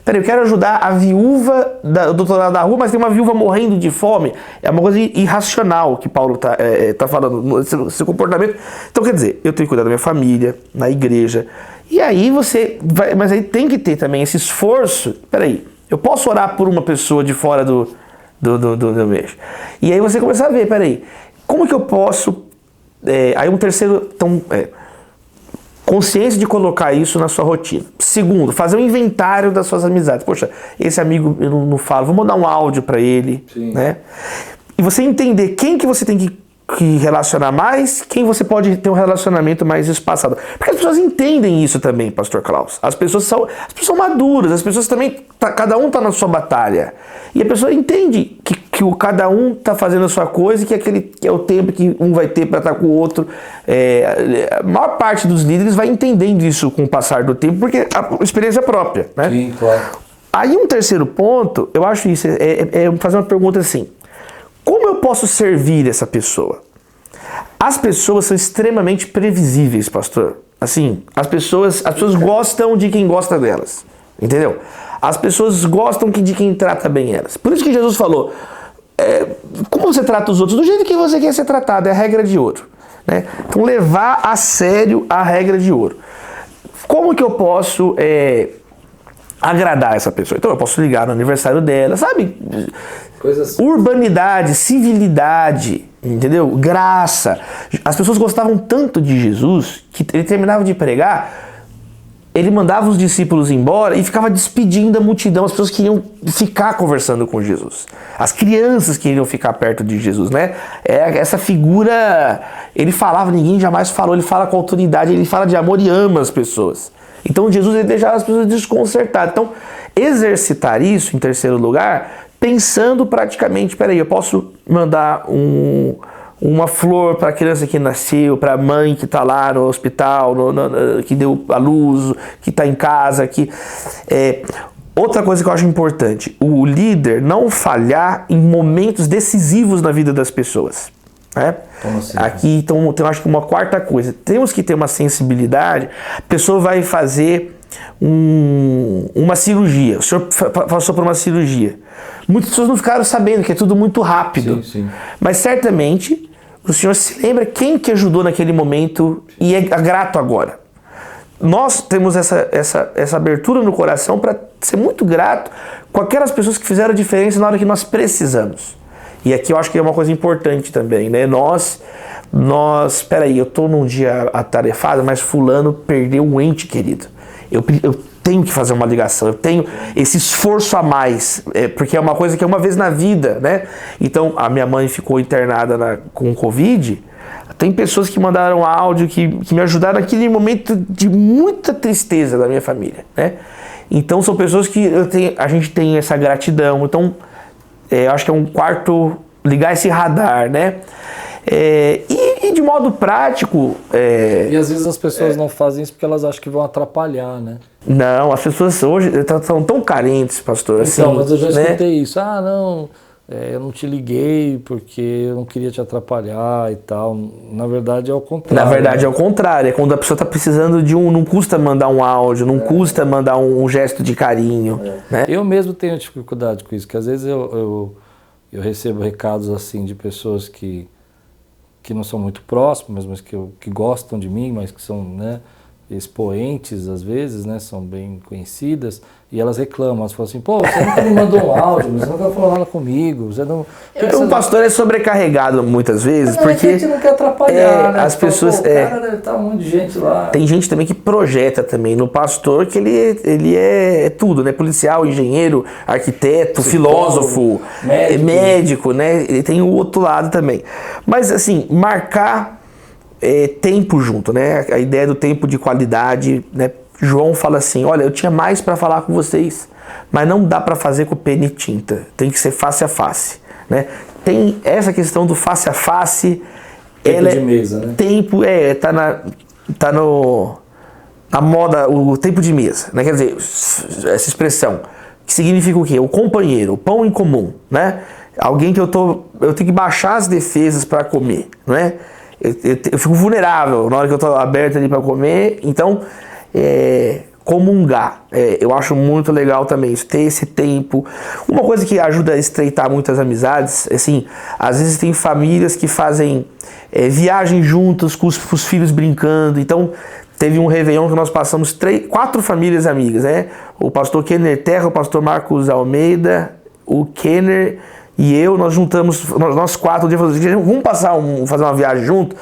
Peraí, eu quero ajudar a viúva do outro lado da rua, mas tem uma viúva morrendo de fome. É uma coisa irracional que Paulo tá falando, esse comportamento. Então, quer dizer, eu tenho que cuidar da minha família, na igreja. E aí você vai... Mas aí tem que ter também esse esforço. Peraí, eu posso orar por uma pessoa de fora do mês. E aí você começa a ver, peraí, como que eu posso... aí um terceiro... Então, consciência de colocar isso na sua rotina. Segundo, fazer um inventário das suas amizades. Poxa, esse amigo eu não falo, vou mandar um áudio para ele, né? E você entender quem que você tem que relacionar mais, quem você pode ter um relacionamento mais espaçado. Porque as pessoas entendem isso também, Pastor Klaus. As pessoas são maduras, as pessoas também, cada um tá na sua batalha. E a pessoa entende que cada um tá fazendo a sua coisa e que é o tempo que um vai ter para estar com o outro. A maior parte dos líderes vai entendendo isso com o passar do tempo, porque a experiência própria, né? Sim, claro. Aí um terceiro ponto, eu acho isso, fazer uma pergunta assim: como eu posso servir essa pessoa? As pessoas são extremamente previsíveis, pastor. Assim, as pessoas gostam de quem gosta delas, entendeu? As pessoas gostam de quem trata bem elas. Por isso que Jesus falou, como você trata os outros? Do jeito que você quer ser tratado, é a regra de ouro, né? Então levar a sério a regra de ouro. Como que eu posso agradar essa pessoa? Então eu posso ligar no aniversário dela, sabe? Coisas... Urbanidade, civilidade, entendeu? Graça. As pessoas gostavam tanto de Jesus que ele terminava de pregar, ele mandava os discípulos embora e ficava despedindo a multidão, as pessoas queriam ficar conversando com Jesus. As crianças queriam ficar perto de Jesus, né? Essa figura, ele falava, ninguém jamais falou, ele fala com autoridade, ele fala de amor e ama as pessoas. Então Jesus, ele deixava as pessoas desconcertadas. Então, exercitar isso, em terceiro lugar, pensando praticamente, peraí, eu posso mandar uma flor para a criança que nasceu, para a mãe que está lá no hospital, que deu a luz, que está em casa. Outra coisa que eu acho importante, o líder não falhar em momentos decisivos na vida das pessoas. Né? Assim? Aqui, então, eu acho que uma quarta coisa, temos que ter uma sensibilidade. A pessoa vai fazer uma cirurgia, o senhor passou por uma cirurgia. Muitas pessoas não ficaram sabendo, que é tudo muito rápido. Sim. Mas certamente o senhor se lembra quem que ajudou naquele momento e é grato agora. Nós temos essa abertura no coração para ser muito grato com aquelas pessoas que fizeram a diferença na hora que nós precisamos. E aqui eu acho que é uma coisa importante também, né? Peraí, eu tô num dia atarefado, mas fulano perdeu um ente querido. Eu tenho que fazer uma ligação, eu tenho esse esforço a mais, porque é uma coisa que é uma vez na vida, né? Então, a minha mãe ficou internada com Covid, tem pessoas que mandaram áudio, que me ajudaram naquele momento de muita tristeza da minha família, né? Então, são pessoas que a gente tem essa gratidão. Então, eu acho que é um quarto, ligar esse radar, né? E de modo prático... E às vezes as pessoas não fazem isso porque elas acham que vão atrapalhar, né? Não, as pessoas hoje estão tão carentes, pastor. Então, assim, mas eu já né? escutei isso. Eu não te liguei porque eu não queria te atrapalhar e tal. Na verdade é o contrário. Na verdade é o contrário. É quando a pessoa está precisando não custa mandar um áudio, não custa mandar um gesto de carinho. Né? Eu mesmo tenho dificuldade com isso, que às vezes eu recebo recados assim de pessoas que não são muito próximas, mas que gostam de mim, mas que são, né, expoentes às vezes, né, são bem conhecidas, e elas reclamam, elas falam assim, pô, você nunca me mandou um áudio, você nunca falou nada comigo, você não... O pastor é sobrecarregado muitas vezes, porque... A gente não quer atrapalhar, né? As pessoas... O cara deve estar um monte de gente lá. Tem gente também que projeta também no pastor que ele é tudo, né? Policial, engenheiro, arquiteto, filósofo, médico, né? Ele tem o outro lado também. Mas assim, marcar tempo junto, né? A ideia do tempo de qualidade, né? João fala assim, olha, eu tinha mais para falar com vocês, mas não dá para fazer com pena e tinta, tem que ser face a face, né? Tem essa questão do face a face, tempo de mesa, né? Tempo, tá na moda, o tempo de mesa, né? Quer dizer, essa expressão, que significa o quê? O companheiro, o pão em comum, né? Alguém que eu tenho que baixar as defesas para comer, não é? Eu fico vulnerável na hora que eu tô aberto ali para comer, então comungar, eu acho muito legal também isso, ter esse tempo. Uma coisa que ajuda a estreitar muitas amizades, assim, às vezes tem famílias que fazem viagens juntas com os filhos brincando. Então teve um Réveillon que nós passamos 4 famílias amigas, né? O pastor Kenner Terra, o pastor Marcos Almeida, o Kenner e eu, nós juntamos, nós 4, vamos fazer uma viagem junto.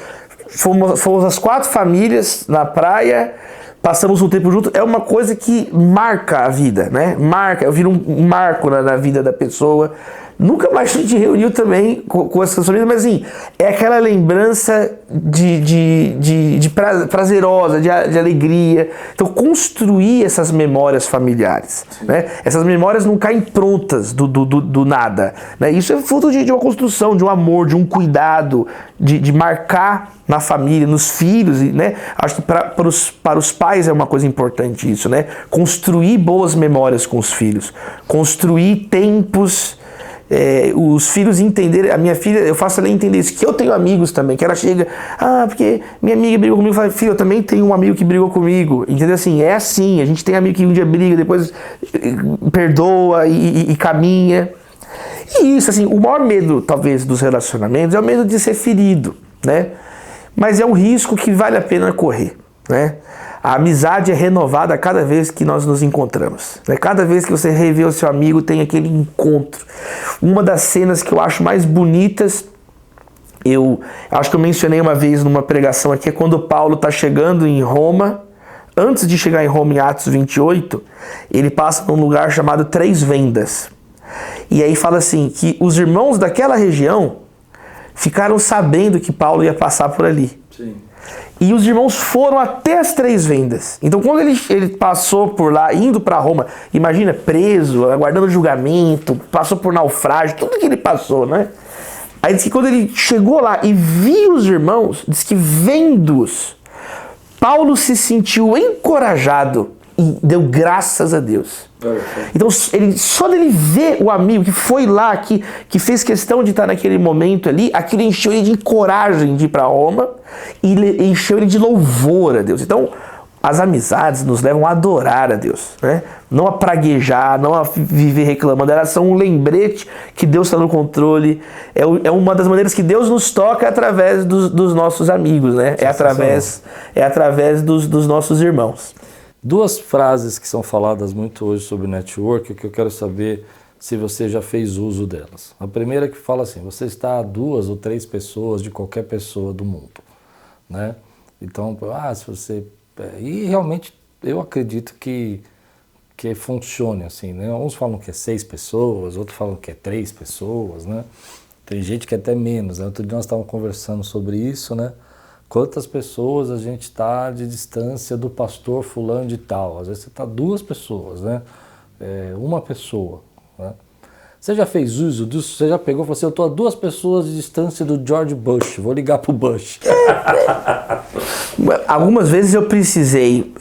Fomos as 4 famílias na praia, passamos um tempo junto. É uma coisa que marca a vida, né? Eu viro um marco na vida da pessoa. Nunca mais a gente reuniu também com essas famílias, mas assim, é aquela lembrança de prazerosa, de alegria. Então, construir essas memórias familiares, né? Essas memórias não caem prontas do nada, né? Isso é fruto de uma construção, de um amor, de um cuidado, de marcar na família, nos filhos, né? Acho que para os pais é uma coisa importante isso, né? Construir boas memórias com os filhos, construir tempos... os filhos entenderem, a minha filha, eu faço ela entender isso, que eu tenho amigos também, que ela chega, porque minha amiga brigou comigo, eu falo, filho, eu também tenho um amigo que brigou comigo, entendeu? Assim, é assim, a gente tem amigo que um dia briga, depois perdoa e caminha. E isso, assim, o maior medo, talvez, dos relacionamentos é o medo de ser ferido, né? Mas é um risco que vale a pena correr, né? A amizade é renovada a cada vez que nós nos encontramos, né? Cada vez que você revê o seu amigo, tem aquele encontro. Uma das cenas que eu acho mais bonitas, eu acho que eu mencionei uma vez numa pregação aqui, é quando Paulo está chegando em Roma, antes de chegar em Roma, em Atos 28, ele passa num lugar chamado Três Vendas. E aí fala assim, que os irmãos daquela região ficaram sabendo que Paulo ia passar por ali. Sim. E os irmãos foram até as Três Vendas. Então quando ele passou por lá, indo para Roma, imagina, preso, aguardando julgamento, passou por naufrágio, tudo que ele passou, né? Aí diz que quando ele chegou lá e viu os irmãos, diz que vendo-os, Paulo se sentiu encorajado e deu graças a Deus. Então só dele ver o amigo que foi lá, que fez questão de estar naquele momento ali, aquilo encheu ele de coragem de ir para Roma e encheu ele de louvor a Deus. Então as amizades nos levam a adorar a Deus, né? Não a praguejar, não a viver reclamando. Elas são um lembrete que Deus está no controle. É uma das maneiras que Deus nos toca através dos nossos amigos, né? É através dos nossos irmãos. Duas frases que são faladas muito hoje sobre network, que eu quero saber se você já fez uso delas. A primeira que fala assim, você está a 2 ou 3 pessoas de qualquer pessoa do mundo, né? Então, se você... E realmente eu acredito que funcione assim, né? Uns falam que é 6 pessoas, outros falam que é 3 pessoas, né? Tem gente que é até menos, né? Outro dia nós estávamos conversando sobre isso, né? Quantas pessoas a gente está de distância do pastor fulano de tal? Às vezes você está 2 pessoas, né? Uma pessoa, né? Você já fez uso disso? Você já pegou e falou assim, eu estou a 2 pessoas de distância do George Bush, vou ligar pro Bush. Algumas vezes eu precisei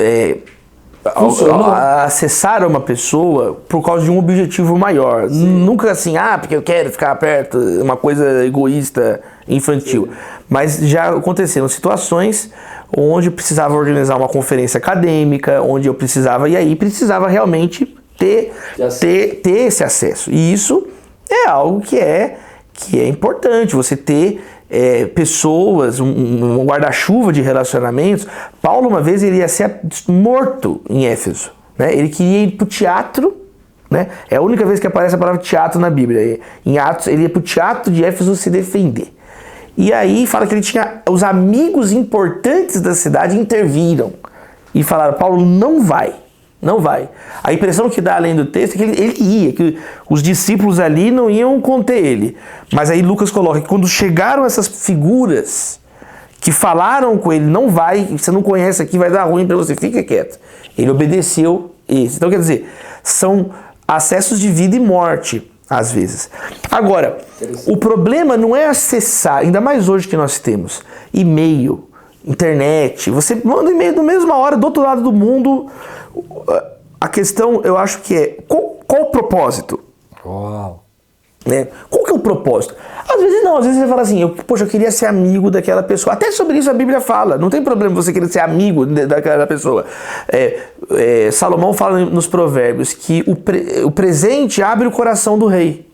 acessar uma pessoa por causa de um objetivo maior. Sim. Nunca assim, porque eu quero ficar perto, uma coisa egoísta, infantil. Sim. Mas já aconteceram situações onde eu precisava organizar uma conferência acadêmica, onde eu precisava, e aí precisava realmente ter esse acesso. E isso é algo que é importante, você ter pessoas, um guarda-chuva de relacionamentos. Paulo, uma vez, ele ia ser morto em Éfeso, né? Ele queria ir para o teatro, né? É a única vez que aparece a palavra teatro na Bíblia. Em Atos, ele ia para o teatro de Éfeso se defender. E aí fala que ele tinha os amigos importantes da cidade interviram e falaram, Paulo, não vai. Não vai. A impressão que dá além do texto é que ele ia, que os discípulos ali não iam conter ele. Mas aí Lucas coloca que quando chegaram essas figuras que falaram com ele, não vai, você não conhece aqui, vai dar ruim para você, fica quieto. Ele obedeceu isso. Então quer dizer, são acessos de vida e morte, às vezes. Agora, o problema não é acessar, ainda mais hoje que nós temos e-mail, internet, você manda e-mail na mesma hora, do outro lado do mundo. A questão, eu acho que é, qual o propósito? Uau. Né? Qual que é o propósito? Às vezes não, às vezes você fala assim, eu queria ser amigo daquela pessoa. Até sobre isso a Bíblia fala, não tem problema você querer ser amigo daquela pessoa. Salomão fala nos provérbios que o presente abre o coração do rei.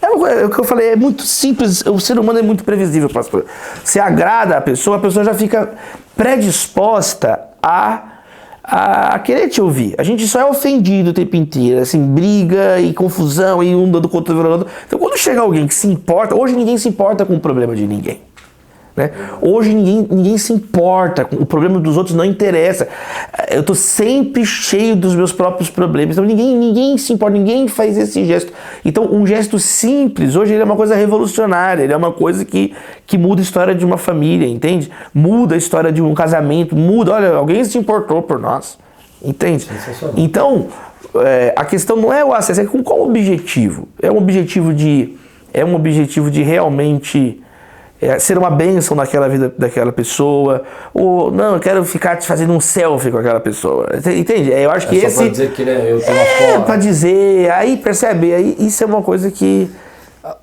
É o que eu falei, é muito simples, o ser humano é muito previsível, pastor. Você agrada a pessoa já fica predisposta a querer te ouvir. A gente só é ofendido o tempo inteiro, assim, briga e confusão e um dando contra o outro. Então quando chega alguém que se importa, hoje ninguém se importa com o problema de ninguém, né? Hoje ninguém se importa, o problema dos outros não interessa. Eu tô sempre cheio dos meus próprios problemas, então ninguém se importa, ninguém faz esse gesto. Então um gesto simples, hoje ele é uma coisa revolucionária, ele é uma coisa que muda a história de uma família, entende? Muda a história de um casamento, olha, alguém se importou por nós, entende? Então, a questão não é o acesso, é com qual objetivo? É um objetivo de realmente ser uma bênção naquela vida daquela pessoa, ou não, eu quero ficar te fazendo um selfie com aquela pessoa, entende? Eu acho que só pra dizer que eu tenho uma foto. Pra dizer, aí percebe, aí isso é uma coisa que...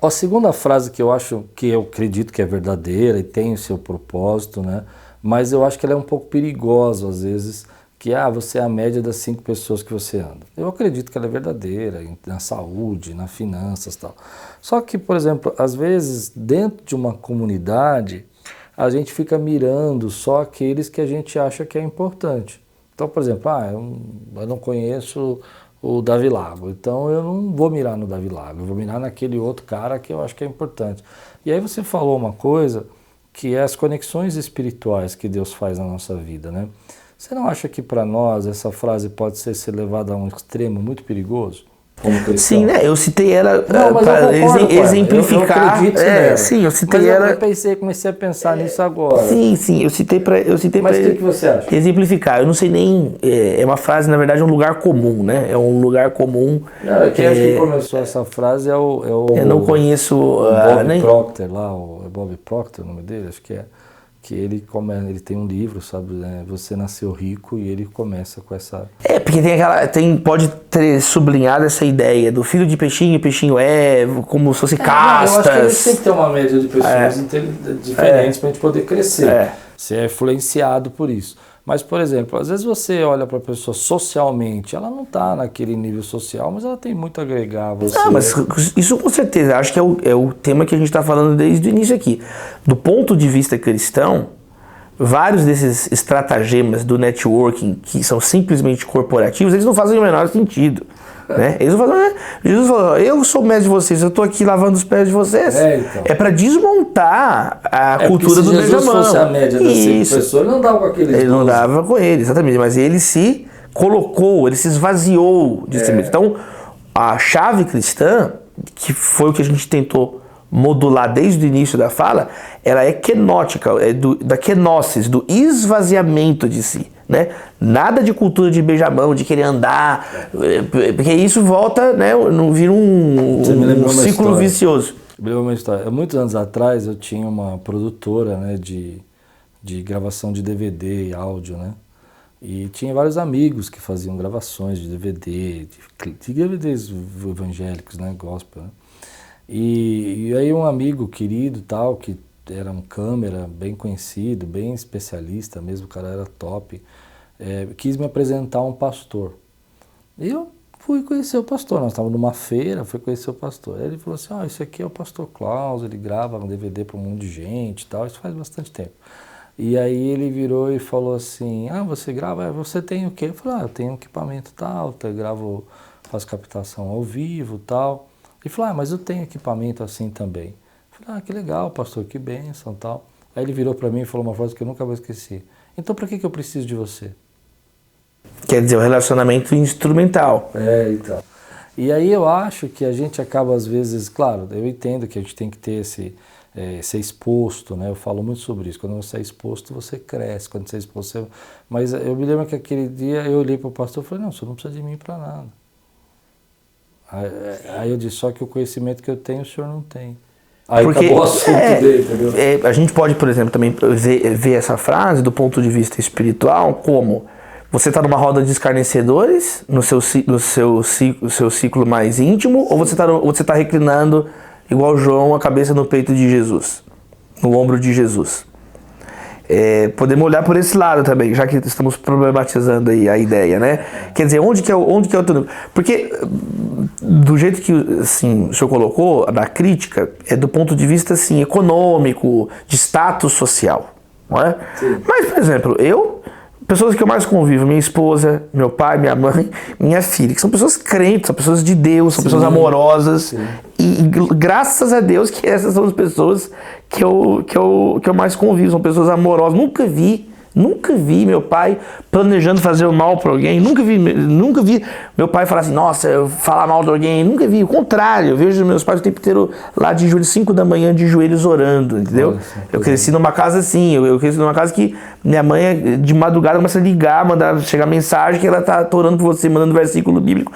A segunda frase que eu acredito que é verdadeira e tem o seu propósito, né? Mas eu acho que ela é um pouco perigosa às vezes, que você é a média das 5 pessoas que você anda. Eu acredito que ela é verdadeira, na saúde, nas finanças e tal. Só que, por exemplo, às vezes, dentro de uma comunidade, a gente fica mirando só aqueles que a gente acha que é importante. Então, por exemplo, eu não conheço o Davi Lago, então eu não vou mirar no Davi Lago, eu vou mirar naquele outro cara que eu acho que é importante. E aí você falou uma coisa que é as conexões espirituais que Deus faz na nossa vida, né? Você não acha que para nós essa frase pode ser levada a um extremo muito perigoso? Como cristão? Sim, né? Eu citei ela para exemplificar. Eu acredito nela. Sim, eu citei mas ela. Eu comecei a pensar nisso agora. Sim, eu citei para Mas o que você acha? exemplificar. Eu não sei nem. É uma frase, na verdade, é um lugar comum, né? É um lugar comum. Não, quem acha que começou essa frase é o eu não conheço. Bob Proctor lá, é Bob Proctor o nome dele, acho que é. Que ele tem um livro, sabe, né? Você Nasceu Rico, e ele começa com essa... Porque pode ter sublinhado essa ideia do filho de peixinho, peixinho como se fosse castas. Eu acho que a gente tem que ter uma média de pessoas diferentes para a gente poder crescer. Você é influenciado por isso. Mas, por exemplo, às vezes você olha para a pessoa socialmente, ela não está naquele nível social, mas ela tem muito a agregar a você. Mas isso com certeza, acho que é o tema que a gente está falando desde o início aqui. Do ponto de vista cristão, vários desses estratagemas do networking, que são simplesmente corporativos, eles não fazem o menor sentido. Né? Eles não fazem, Jesus falou, eu sou o mestre de vocês, eu estou aqui lavando os pés de vocês. É para desmontar a cultura do beijamão. Se Jesus fosse a média das 5 pessoas, ele não dava com aqueles. Ele não dava com ele, exatamente, mas ele se colocou, ele se esvaziou de si mesmo. Então, a chave cristã, que foi o que a gente tentou modular desde o início da fala, ela é kenótica, da kenosis, do esvaziamento de si. Né? Nada de cultura de beijamão, de querer andar, porque isso volta, né? Vira um ciclo vicioso. Me lembro uma história. Muitos anos atrás eu tinha uma produtora, né, de gravação de DVD e áudio, né? E tinha vários amigos que faziam gravações de DVD, de DVDs evangélicos, né, gospel, né? E aí um amigo querido tal, que era um câmera bem conhecido, bem especialista mesmo, o cara era top, quis me apresentar um pastor. E eu fui conhecer o pastor, nós estávamos numa feira, fui conhecer o pastor. Aí ele falou assim, esse aqui é o pastor Klaus, ele grava um DVD para um monte de gente e tal, isso faz bastante tempo. E aí ele virou e falou assim, você grava, você tem o quê? Eu falei, eu tenho um equipamento tal, eu faço captação ao vivo e tal. Ele falou, mas eu tenho equipamento assim também. Eu falei, que legal, pastor, que bênção e tal. Aí ele virou para mim e falou uma frase que eu nunca vou esquecer. Então, para que eu preciso de você? Quer dizer, o relacionamento instrumental. Então. E aí eu acho que a gente acaba, às vezes, claro, eu entendo que a gente tem que ter ser exposto, né? Eu falo muito sobre isso. Quando você é exposto, você cresce. Quando você é exposto, você... Mas eu me lembro que aquele dia eu olhei para o pastor e falei, não, você não precisa de mim para nada. Aí eu disse, só que o conhecimento que eu tenho, o senhor não tem. Aí acabou o assunto dele, entendeu? A gente pode, por exemplo, também ver essa frase do ponto de vista espiritual como você está numa roda de escarnecedores no seu ciclo mais íntimo, ou você está reclinando igual João a cabeça no peito de Jesus, no ombro de Jesus. Podemos olhar por esse lado também, já que estamos problematizando aí a ideia, né? Quer dizer, onde que é o teu número? Porque do jeito que assim, o senhor colocou, na crítica, é do ponto de vista assim, econômico, de status social, não é? Sim. Mas, por exemplo, pessoas que eu mais convivo, minha esposa, meu pai, minha mãe, minha filha, que são pessoas crentes, são pessoas de Deus, são pessoas amorosas. E graças a Deus que essas são as pessoas que eu mais convivo, são pessoas amorosas. Nunca vi meu pai planejando fazer o mal para alguém, nunca vi meu pai falar assim, nossa, eu falar mal de alguém, nunca vi, o contrário, eu vejo meus pais o tempo inteiro lá de joelhos, 5 da manhã de joelhos orando, entendeu? Eu cresci numa casa assim, eu cresci numa casa que minha mãe de madrugada começa a ligar, chegar mensagem que ela tá orando por você, mandando versículo bíblico.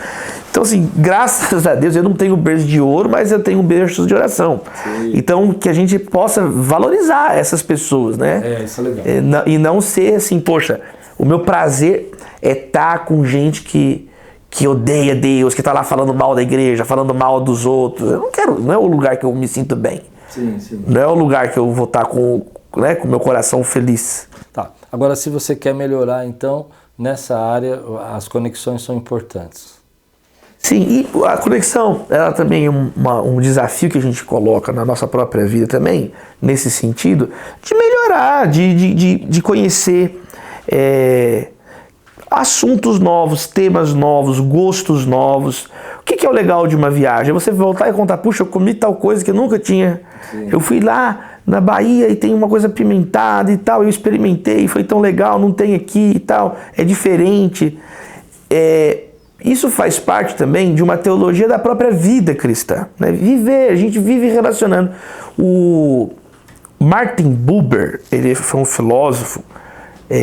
Então assim, graças a Deus, eu não tenho berço de ouro, mas eu tenho berços de oração. Sim. Então que a gente possa valorizar essas pessoas, né? Isso é legal. E não ser assim, poxa, o meu prazer é estar com gente que odeia Deus, que está lá falando mal da igreja, falando mal dos outros. Eu não quero, não é o lugar que eu me sinto bem. Sim. Não é o lugar que eu vou estar com o meu coração feliz. Tá. Agora, se você quer melhorar, então, nessa área, as conexões são importantes. Sim, e a conexão, ela também é um desafio que a gente coloca na nossa própria vida também, nesse sentido, de melhorar, de conhecer assuntos novos, temas novos, gostos novos. O que é o legal de uma viagem? É você voltar e contar, puxa, eu comi tal coisa que eu nunca tinha. Sim. Eu fui lá na Bahia e tem uma coisa apimentada e tal, eu experimentei, foi tão legal, não tem aqui e tal, é diferente. Isso faz parte também de uma teologia da própria vida cristã, né? Viver, a gente vive relacionando. O Martin Buber, ele foi um filósofo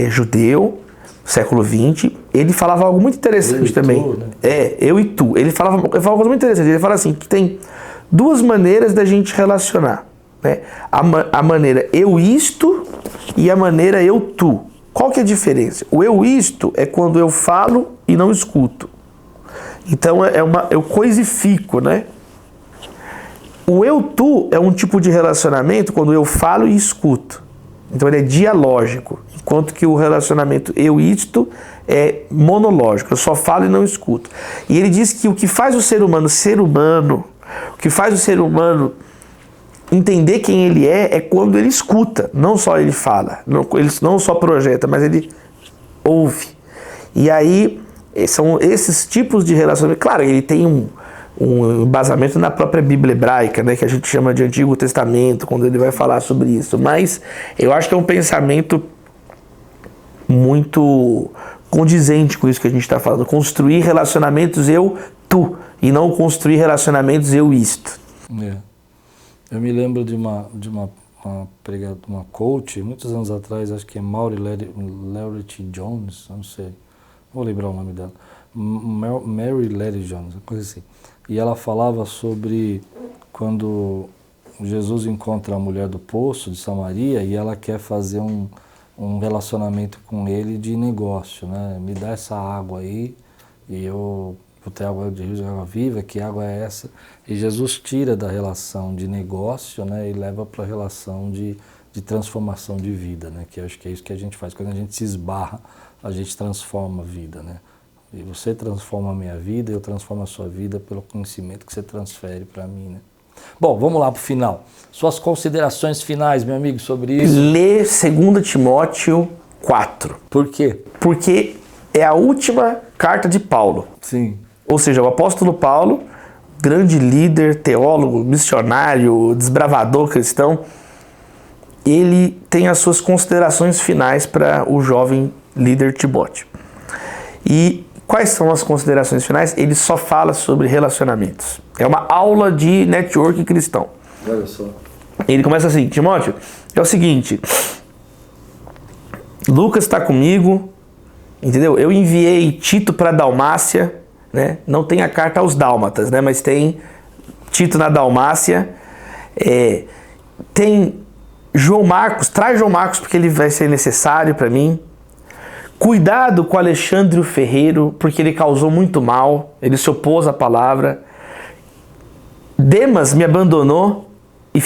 judeu, século XX, ele falava algo muito interessante também. Tu, né? Eu e tu. Ele falava uma coisa muito interessante, ele fala assim, que tem duas maneiras da gente relacionar, né? A maneira eu isto e a maneira eu tu. Qual que é a diferença? O eu isto é quando eu falo e não escuto. Então eu coisifico, né? O eu tu é um tipo de relacionamento quando eu falo e escuto. Então ele é dialógico, enquanto que o relacionamento eu isto é monológico, eu só falo e não escuto. E ele diz que o que faz o ser humano, o que faz o ser humano entender quem ele é quando ele escuta, não só ele fala, ele não só projeta, mas ele ouve. E aí são esses tipos de relacionamento. Claro, ele tem um embasamento na própria Bíblia hebraica, né, que a gente chama de Antigo Testamento, quando ele vai falar sobre isso. Mas eu acho que é um pensamento muito condizente com isso que a gente está falando. Construir relacionamentos eu-tu, e não construir relacionamentos eu-isto. Eu me lembro de uma coach, muitos anos atrás, acho que é Maury Lerity Jones, não sei, vou lembrar o nome dela, Mary Ledy Jones, uma coisa assim. E ela falava sobre quando Jesus encontra a mulher do poço de Samaria e ela quer fazer um relacionamento com ele de negócio, né? Me dá essa água aí e eu vou ter água de rio de água viva, que água é essa? E Jesus tira da relação de negócio, né, e leva para a relação de transformação de vida, né? Que eu acho que é isso que a gente faz. Quando a gente se esbarra, a gente transforma a vida, né? E você transforma a minha vida, eu transformo a sua vida pelo conhecimento que você transfere para mim, né? Bom, vamos lá para o final. Suas considerações finais, meu amigo, sobre isso. Lê 2 Timóteo 4. Por quê? Porque é a última carta de Paulo. Sim. Ou seja, o apóstolo Paulo, grande líder, teólogo, missionário, desbravador cristão, ele tem as suas considerações finais para o jovem líder Timóteo. E quais são as considerações finais? Ele só fala sobre relacionamentos. É uma aula de network cristão. Olha só. Ele começa assim: Timóteo, é o seguinte, Lucas está comigo, entendeu? Eu enviei Tito para Dalmácia, né? Não tem a carta aos Dálmatas, né? Mas tem Tito na Dalmácia. Tem João Marcos, traz João Marcos porque ele vai ser necessário para mim. Cuidado com Alexandre o Ferreiro, porque ele causou muito mal, ele se opôs à palavra. Demas me abandonou e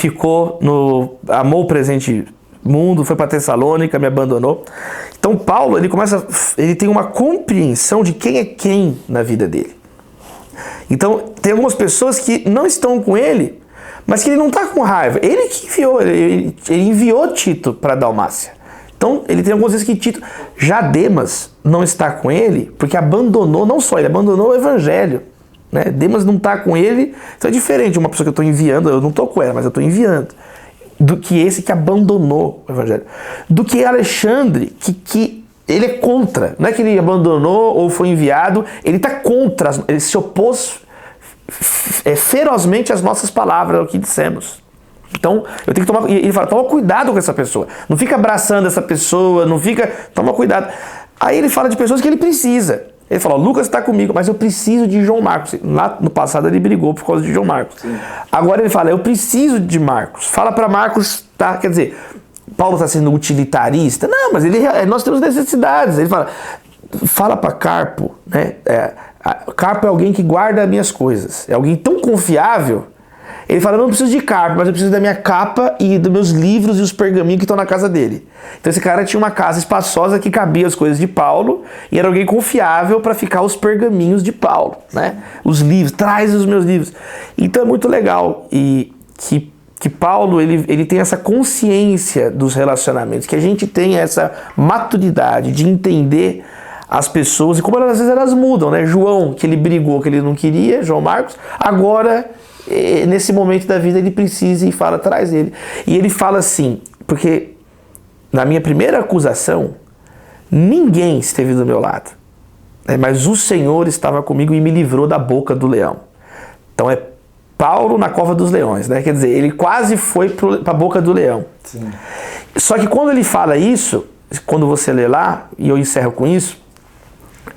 amou o presente mundo, foi para Tessalônica, me abandonou. Então Paulo, ele tem uma compreensão de quem é quem na vida dele. Então tem algumas pessoas que não estão com ele, mas que ele não está com raiva. Ele que enviou, ele enviou Tito para Dalmácia. Então, ele tem algumas vezes que Tito, já Demas não está com ele, porque abandonou, não só ele, abandonou o evangelho, né? Demas não está com ele, então é diferente, uma pessoa que eu estou enviando, eu não estou com ela, mas eu estou enviando, do que esse que abandonou o evangelho. Do que Alexandre, que ele é contra, não é que ele abandonou ou foi enviado, ele está contra, ele se opôs ferozmente às nossas palavras, ao que dissemos. Então, eu tenho que tomar... Ele fala, toma cuidado com essa pessoa. Não fica abraçando essa pessoa, toma cuidado. Aí ele fala de pessoas que ele precisa. Ele fala, Lucas está comigo, mas eu preciso de João Marcos. Lá no passado ele brigou por causa de João Marcos. Sim. Agora ele fala, eu preciso de Marcos. Fala para Marcos, tá? Quer dizer, Paulo está sendo utilitarista? Não, mas nós temos necessidades. Ele fala para Carpo, né? Carpo é alguém que guarda as minhas coisas. É alguém tão confiável. Ele fala, eu não preciso de Carpo, mas eu preciso da minha capa e dos meus livros e os pergaminhos que estão na casa dele. Então esse cara tinha uma casa espaçosa que cabia as coisas de Paulo e era alguém confiável para ficar os pergaminhos de Paulo, né? Os livros, traz os meus livros. Então é muito legal e que Paulo ele tem essa consciência dos relacionamentos, que a gente tem essa maturidade de entender as pessoas, e como às vezes elas mudam, né? João, que ele brigou, que ele não queria, João Marcos, agora, nesse momento da vida, ele precisa e fala atrás dele. E ele fala assim, porque na minha primeira acusação, ninguém esteve do meu lado, né? Mas o Senhor estava comigo e me livrou da boca do leão. Então é Paulo na cova dos leões, né? Quer dizer, ele quase foi para a boca do leão. Sim. Só que quando ele fala isso, quando você lê lá, e eu encerro com isso,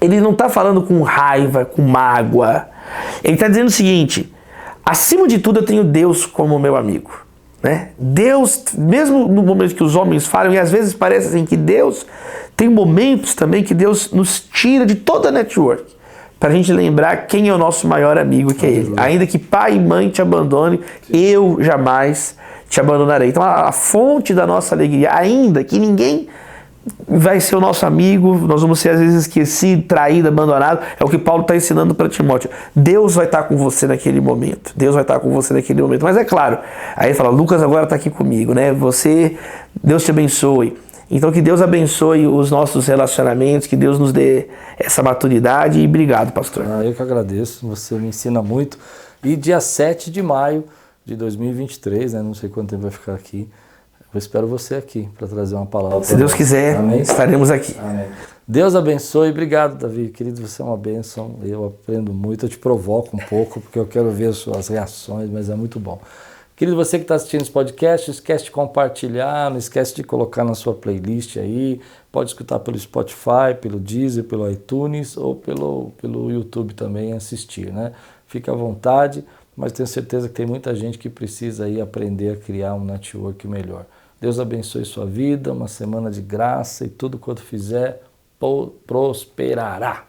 ele não está falando com raiva, com mágoa. Ele está dizendo o seguinte: acima de tudo eu tenho Deus como meu amigo, né? Deus, mesmo no momento que os homens falam, e às vezes parece assim que Deus, tem momentos também que Deus nos tira de toda a network, para a gente lembrar quem é o nosso maior amigo, que é Ele. Ainda que pai e mãe te abandone, eu jamais te abandonarei. Então a fonte da nossa alegria, ainda que ninguém vai ser o nosso amigo, nós vamos ser às vezes esquecido, traído, abandonado, é o que Paulo está ensinando para Timóteo. Deus vai estar com você naquele momento. Deus vai estar com você naquele momento. Mas é claro, aí ele fala, Lucas agora está aqui comigo, né? Deus te abençoe. Então que Deus abençoe os nossos relacionamentos, que Deus nos dê essa maturidade e obrigado, pastor. Eu que agradeço, você me ensina muito. E dia 7 de maio de 2023, né? Não sei quanto tempo vai ficar aqui, eu espero você aqui para trazer uma palavra. Se Deus quiser, amém? Estaremos aqui. Amém. Deus abençoe. Obrigado, Davi. Querido, você é uma bênção. Eu aprendo muito. Eu te provoco um pouco, porque eu quero ver as suas reações, mas é muito bom. Querido, você que está assistindo esse podcast, não esquece de compartilhar, não esquece de colocar na sua playlist aí. Pode escutar pelo Spotify, pelo Deezer, pelo iTunes ou pelo YouTube também assistir, né? Fica à vontade, mas tenho certeza que tem muita gente que precisa aí aprender a criar um network melhor. Deus abençoe sua vida, uma semana de graça e tudo quanto fizer prosperará.